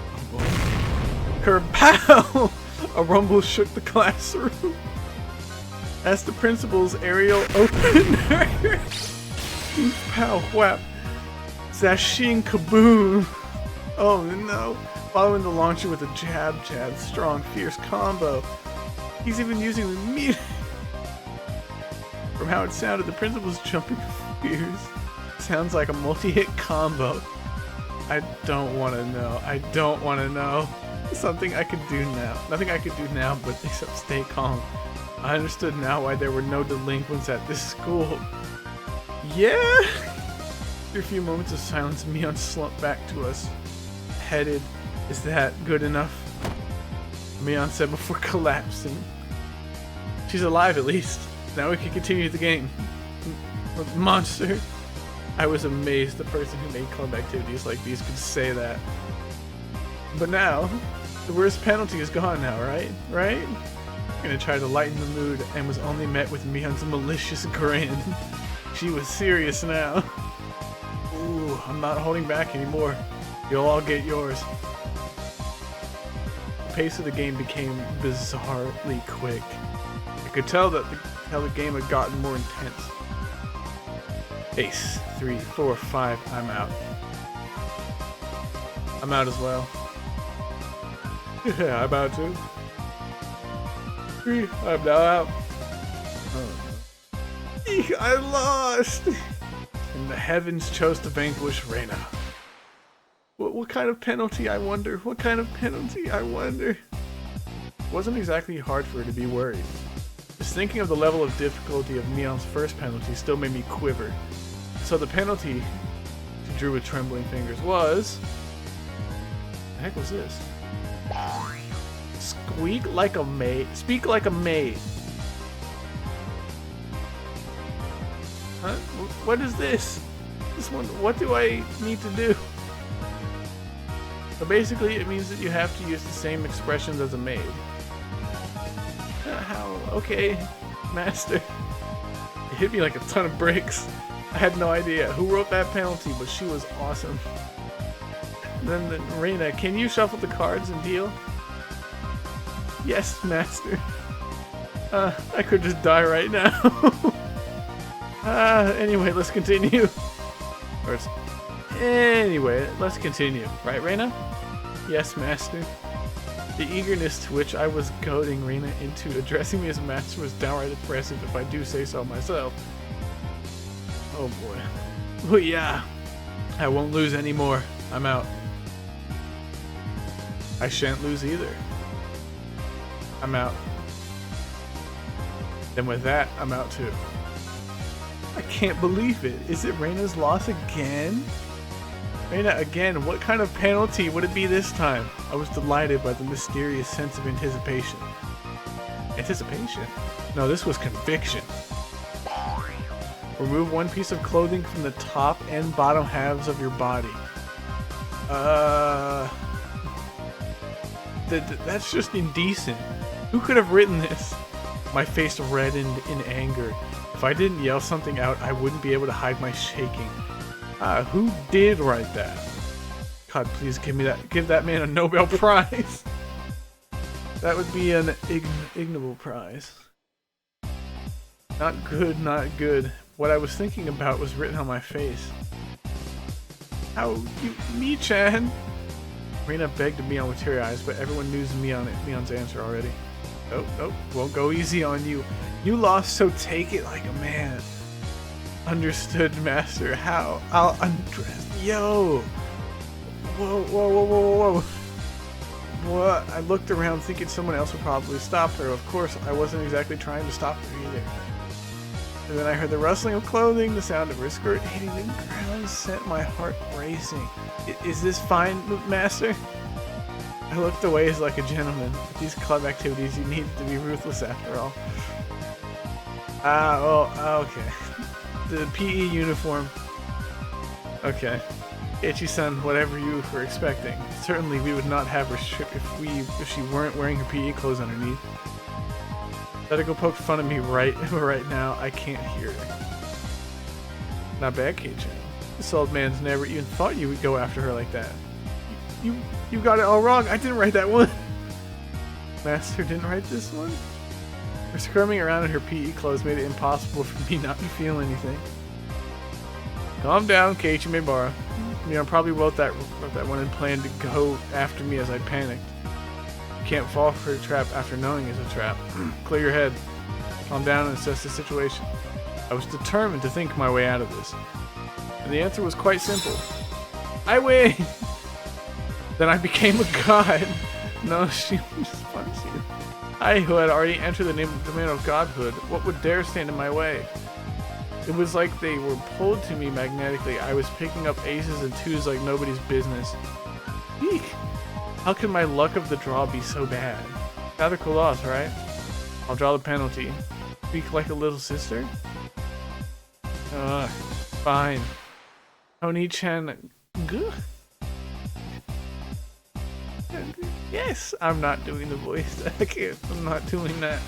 Oh boy. Kerpow! A rumble shook the classroom. As the principal's aerial opened her. Pow whap. Zashing kaboom. Oh no. Following the launcher with a jab, strong, fierce combo. He's even using the meat. From how it sounded, the principal's jumping fears. Sounds like a multi-hit combo. I don't want to know. I don't want to know. Something I could do now. Nothing I could do now but except stay calm. I understood now why there were no delinquents at this school. Yeah! After a few moments of silence, Mion slumped back to us. Headed. Is that good enough? Mion said before collapsing. She's alive at least. Now we can continue the game. Monster. I was amazed the person who made club activities like these could say that. But now, the worst penalty is gone now, right? Right? I'm gonna try to lighten the mood and was only met with Mion's malicious grin. She was serious now. Ooh, I'm not holding back anymore. You'll all get yours. The pace of the game became bizarrely quick. I could tell that how the game had gotten more intense. Ace, 3, 4, 5, I'm out. I'm out as well. Yeah, I'm out too. 3, I'm now out. Oh no. Eek, I lost! And the heavens chose to vanquish Reina. What kind of penalty, I wonder? What kind of penalty, I wonder? It wasn't exactly hard for her to be worried. Just thinking of the level of difficulty of Mion's first penalty still made me quiver. So the penalty she drew with trembling fingers was... The heck was this? Squeak like a maid. Speak like a maid. Huh? What is this? This one, what do I need to do? So basically it means that you have to use the same expressions as a maid. How? Okay, master. It hit me like a ton of bricks. I had no idea who wrote that penalty, but she was awesome. And then Reina, can you shuffle the cards and deal? Yes, master. I could just die right now. Anyway, let's continue. Anyway, let's continue. Right, Reina? Yes, master. The eagerness to which I was goading Reina into addressing me as a master was downright impressive, if I do say so myself. Oh boy. Oh yeah. I won't lose anymore. I'm out. I shan't lose either. I'm out. Then with that, I'm out too. I can't believe it. Is it Reina's loss again? Reina again, what kind of penalty would it be this time? I was delighted by the mysterious sense of anticipation. Anticipation? No, this was conviction. Remove one piece of clothing from the top and bottom halves of your body. That's just indecent. Who could have written this? My face reddened in anger. If I didn't yell something out, I wouldn't be able to hide my shaking. Who did write that? God, please give that man a Nobel Prize. That would be an ignoble prize. Not good, not good. What I was thinking about was written on my face. How you, me-chan? Reina begged Mion with teary eyes, but everyone knew Mion's answer already. Nope, won't go easy on you. You lost, so take it like a man. Understood, master. How? I'll undress. Yo! Whoa. What? I looked around thinking someone else would probably stop her. Of course, I wasn't exactly trying to stop her either. And then I heard the rustling of clothing, the sound of her skirt hitting the ground sent my heart racing. Is this fine, master? I looked away as like a gentleman. With these club activities, you needed to be ruthless after all. Okay. The PE uniform. Okay. Ichi-san, whatever you were expecting. Certainly we would not have her strip if she weren't wearing her PE clothes underneath. Sadako poked fun at me right now. I can't hear her. Not bad, K-chan. This old man's never even thought you would go after her like that. You got it all wrong. I didn't write that one. Master didn't write this one? Her squirming around in her PE clothes made it impossible for me not to feel anything. Calm down, Keiichi Maebara. I probably wrote that one and planned to go after me as I panicked. You can't fall for a trap after knowing it's a trap. Clear your head. Calm down and assess the situation. I was determined to think my way out of this. And the answer was quite simple. I win! Then I became a god. No, she was punching. I, who had already entered the domain of godhood, what would dare stand in my way? It was like they were pulled to me magnetically. I was picking up aces and twos like nobody's business. Eek! How could my luck of the draw be so bad? Sadako lost, right? I'll draw the penalty. Speak like a little sister? Fine. Oni-chan... Yes, I'm not doing the voice. I'm not doing that.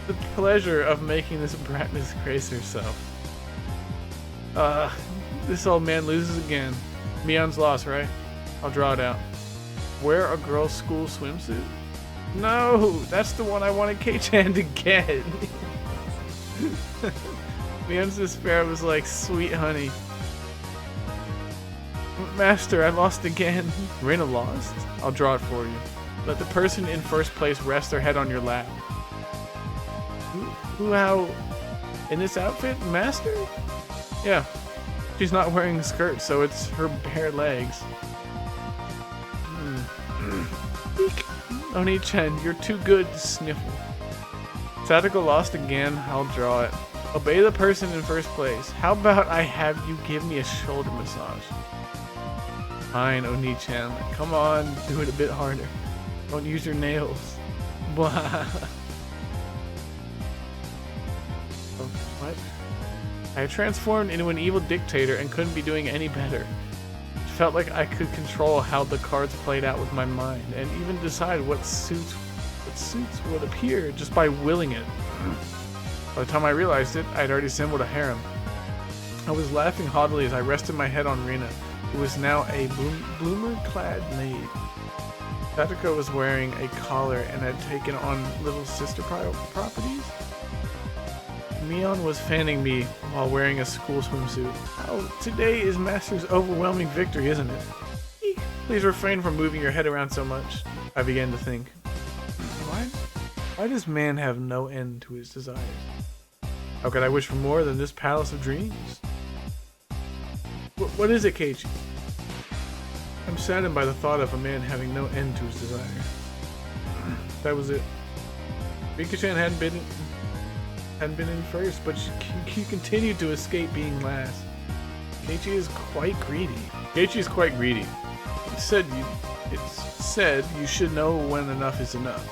The pleasure of making this brat disgrace herself. This old man loses again. Mion's lost, right? I'll draw it out. Wear a girl's school swimsuit? No, that's the one I wanted K-chan to get. Mion's despair was like sweet honey. Master, I lost again. Reina lost? I'll draw it for you. Let the person in first place rest their head on your lap. How? In this outfit, Master? Yeah. She's not wearing a skirt, so it's her bare legs. Oni-chan, you're too good to sniffle. Sadako lost again. I'll draw it. Obey the person in first place. How about I have you give me a shoulder massage? Fine, Oni-chan. Come on, do it a bit harder. Don't use your nails. Blah. What? I transformed into an evil dictator and couldn't be doing any better. It felt like I could control how the cards played out with my mind, and even decide what suits would appear just by willing it. By the time I realized it, I'd already assembled a harem. I was laughing haughtily as I rested my head on Rina, who was now a bloomer-clad maid. Sadako was wearing a collar and had taken on little sister properties. Mion was fanning me while wearing a school swimsuit. Oh, today is Master's overwhelming victory, isn't it? Eek. Please refrain from moving your head around so much. I began to think. Why does man have no end to his desires? How could I wish for more than this palace of dreams? What is it, Keiichi? I'm saddened by the thought of a man having no end to his desire. That was it. Rika-chan hadn't been in first, but she continued to escape being last. Keiichi is quite greedy. Keiichi is quite greedy. It's said you should know when enough is enough.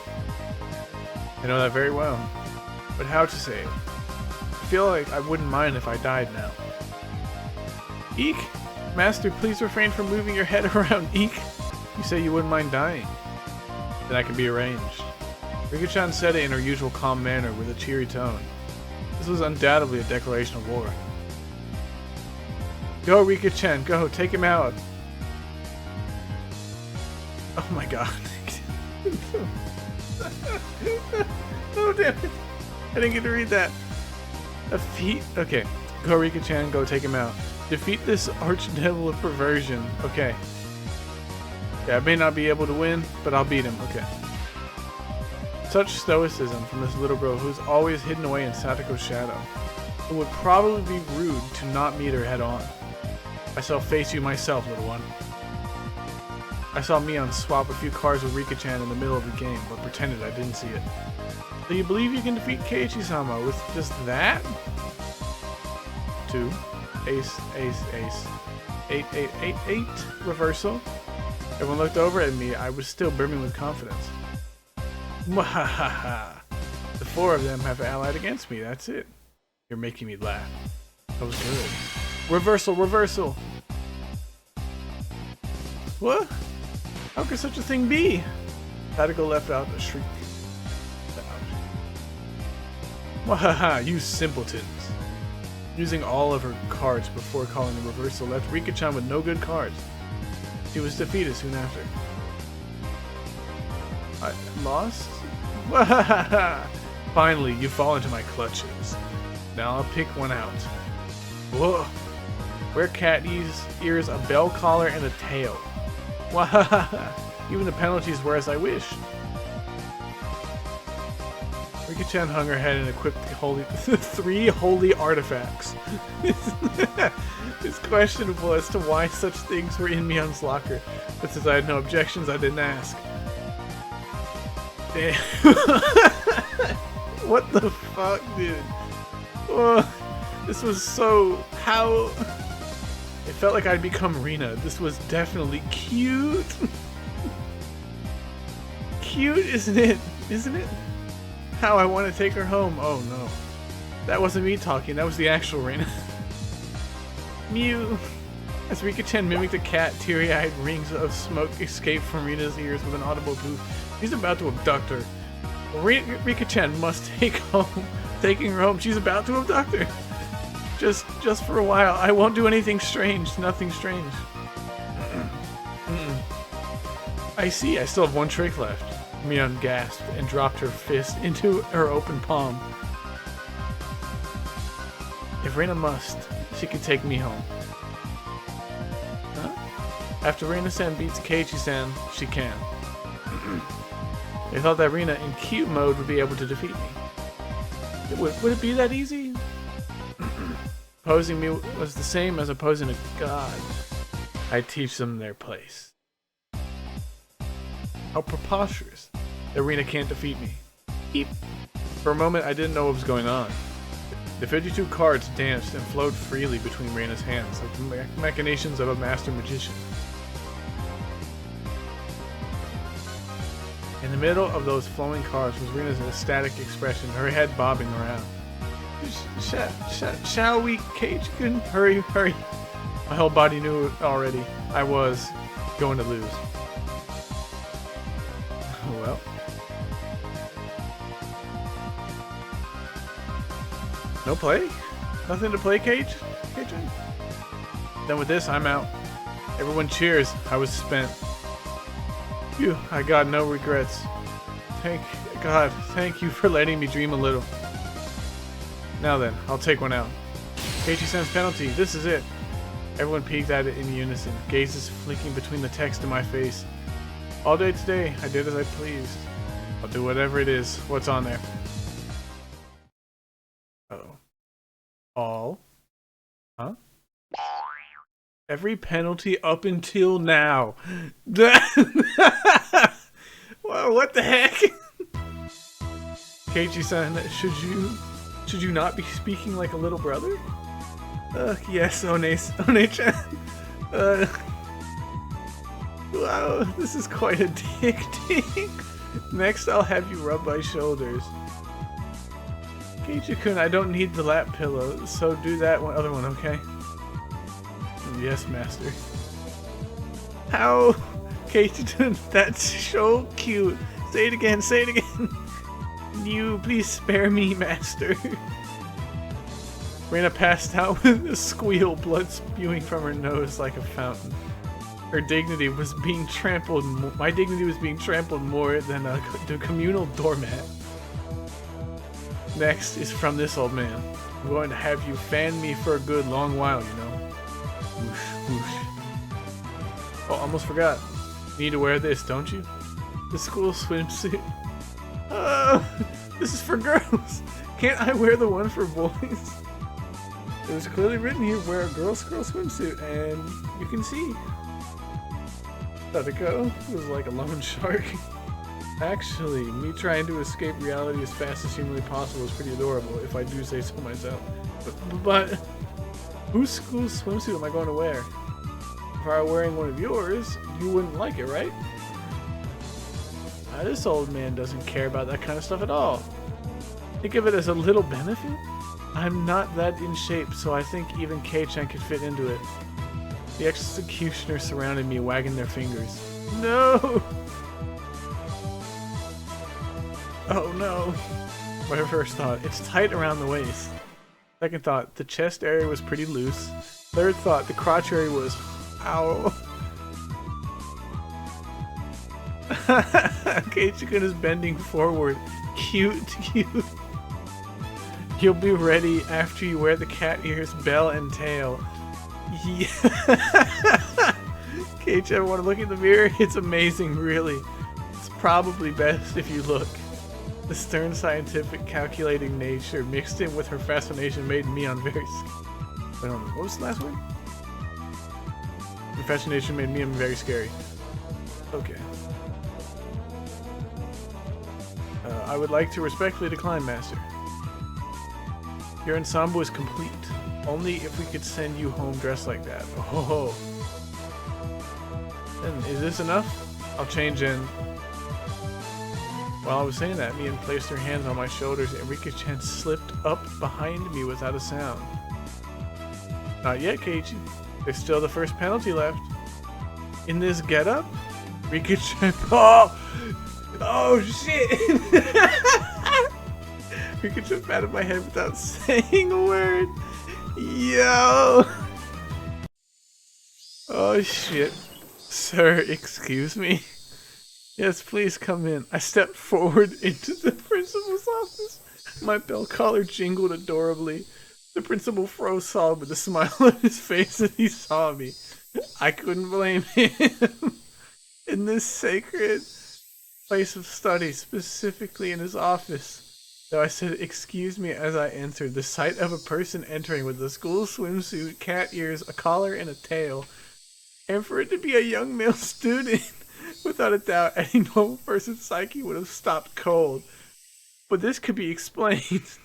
I know that very well. But how to say it? I feel like I wouldn't mind if I died now. Eek! Master, please refrain from moving your head around. Eek! You say you wouldn't mind dying. Then I can be arranged. Rika-chan said it in her usual calm manner with a cheery tone. This was undoubtedly a declaration of war. Go, Rika-chan, go, take him out. Oh my god. Oh damn it. I didn't get to read that. Okay. Go, Rika-chan, go, take him out. Defeat this archdevil of perversion. Okay. Yeah, I may not be able to win, but I'll beat him. Okay. Such stoicism from this little girl who's always hidden away in Sadako's shadow. It would probably be rude to not meet her head on. I shall face you myself, little one. I saw Mion swap a few cards with Rika-chan in the middle of the game, but pretended I didn't see it. Do you believe you can defeat Keiichi-sama with just that? 2. Ace, ace, ace. 8, 8, 8, 8. Reversal. Everyone looked over at me. I was still brimming with confidence. Mwahaha. The 4 of them have allied against me. That's it. You're making me laugh. That was good. Reversal, reversal. What? How could such a thing be? Tactical left out a shriek. Wahaha, you simpletons. Using all of her cards before calling the reversal left Rika-chan with no good cards. She was defeated soon after. I lost? Wahaha! Finally, you fall into my clutches. Now I'll pick one out. Whoa! Wear cat ears, a bell collar, and a tail. Wahaha! Even the penalties were as I wished. Rika-chan hung her head and equipped the 3 holy artifacts. It's questionable as to why such things were in Mion's locker, but since I had no objections, I didn't ask. Damn. What the fuck, dude? Oh, this was so... How... It felt like I'd become Rina. This was definitely cute. Cute, isn't it? Isn't it? How I want to take her home. Oh no. That wasn't me talking, that was the actual Rina. Mew. As Rika-chan mimicked a cat, teary-eyed rings of smoke escaped from Rina's ears with an audible boo. He's about to abduct her. Rika-chan must take taking her home. She's about to abduct her. Just for a while. I won't do anything strange. Nothing strange. I see. I still have one trick left. Mion gasped and dropped her fist into her open palm. If Reina must, she can take me home. Huh? After Reina-san beats Keiichi-san, she can. They thought that Reina in cute mode would be able to defeat me. Would it be that easy? Opposing me was the same as opposing a god. I teach them their place. How preposterous. The Reina can't defeat me. Eep. For a moment, I didn't know what was going on. The 52 cards danced and flowed freely between Reina's hands, like the machinations of a master magician. In the middle of those flowing cards was Reina's ecstatic expression, her head bobbing around. Shall we, Keiichi-kun? Hurry, hurry. My whole body knew it already. I was going to lose. Well. No play? Nothing to play, Keiichi-kun? Then with this, I'm out. Everyone cheers. I was spent. Phew, I got no regrets. Thank God, thank you for letting me dream a little. Now then, I'll take one out. Keiichi-san's penalty, this is it. Everyone peeked at it in unison, gazes flicking between the text and my face. All day today, I did as I pleased. I'll do whatever it is. What's on there? Uh-oh. All? Huh? Every penalty up until now. Whoa, what the heck? Keiichi-san, should you not be speaking like a little brother? Yes, One-chan. Wow, this is quite addicting. Next, I'll have you rub my shoulders. Keiichi-kun, I don't need the lap pillow, so do that other one, okay? Yes, master. How? Keiichi-kun, that's so cute. Say it again, say it again. You please spare me, master. Reina passed out with a squeal, blood spewing from her nose like a fountain. Her dignity was being trampled. My dignity was being trampled more than the communal doormat. Next is from this old man. I'm going to have you fan me for a good long while, you know. Whoosh, whoosh. Oh, almost forgot. You need to wear this, don't you? The school swimsuit. This is for girls. Can't I wear the one for boys? It was clearly written here, wear a girl swimsuit, and you can see. How'd it go? It was like a lone shark. Actually, me trying to escape reality as fast as humanly possible is pretty adorable, if I do say so myself. But whose school swimsuit am I going to wear? If I were wearing one of yours, you wouldn't like it, right? This old man doesn't care about that kind of stuff at all. Think of it as a little benefit? I'm not that in shape, so I think even Kei-chan could fit into it. The executioners surrounded me, wagging their fingers. No! Oh no. My first thought, it's tight around the waist. Second thought, the chest area was pretty loose. Third thought, the crotch area was... Ow. Ch.1 is bending forward. Cute, cute. You'll be ready after you wear the cat ears, bell, and tail. Yeah. Ch.1, want to look in the mirror? It's amazing, really. It's probably best if you look. The stern scientific calculating nature mixed in with her fascination made me on very Wait, what was the last word? The fascination made me very scary. Okay. I would like to respectfully decline, Master. Your ensemble is complete. Only if we could send you home dressed like that. Oh. And is this enough? I'll change in. While I was saying that, Mian placed her hands on my shoulders and Rika-chan slipped up behind me without a sound. Not yet, Keiichi. There's still the first penalty left. In this getup? Rika-chan... Oh shit! Rika-chan patted my head without saying a word. Yo! Oh shit. Sir, excuse me? Yes, please come in. I stepped forward into the principal's office. My bell collar jingled adorably. The principal froze solid with a smile on his face as he saw me. I couldn't blame him. In this sacred place of study, specifically in his office, though I said, excuse me, as I entered, the sight of a person entering with a school swimsuit, cat ears, a collar, and a tail, and for it to be a young male student, without a doubt, any normal person's psyche would have stopped cold. But this could be explained.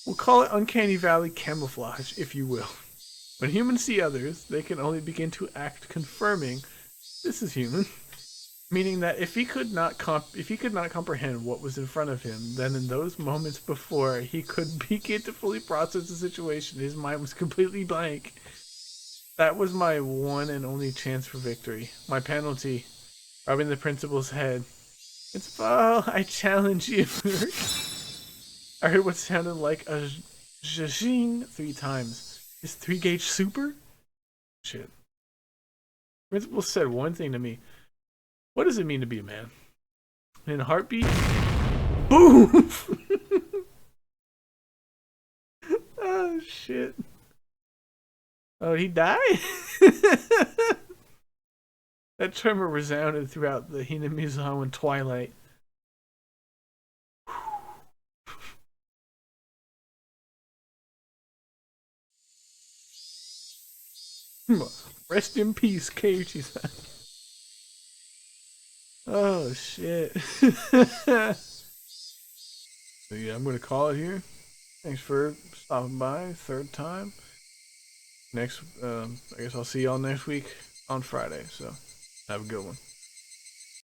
We'll call it uncanny valley camouflage, if you will. When humans see others, they can only begin to act confirming this is human. Meaning that if he could not comprehend what was in front of him, then in those moments before he could begin to fully process the situation, his mind was completely blank. That was my one and only chance for victory. My penalty, rubbing the principal's head. It's ball. I challenge you. I heard what sounded like a zhing 3 times. Is 3-gauge super? Shit. Principal said one thing to me. What does it mean to be a man? In a heartbeat? Boom! Oh, shit. Oh, he died? That tremor resounded throughout the Hinamizawa twilight. Rest in peace, Keiichi-san. Oh, shit. So, yeah, I'm going to call it here. Thanks for stopping by. 3rd time. I guess I'll see y'all next week on Friday. So, have a good one.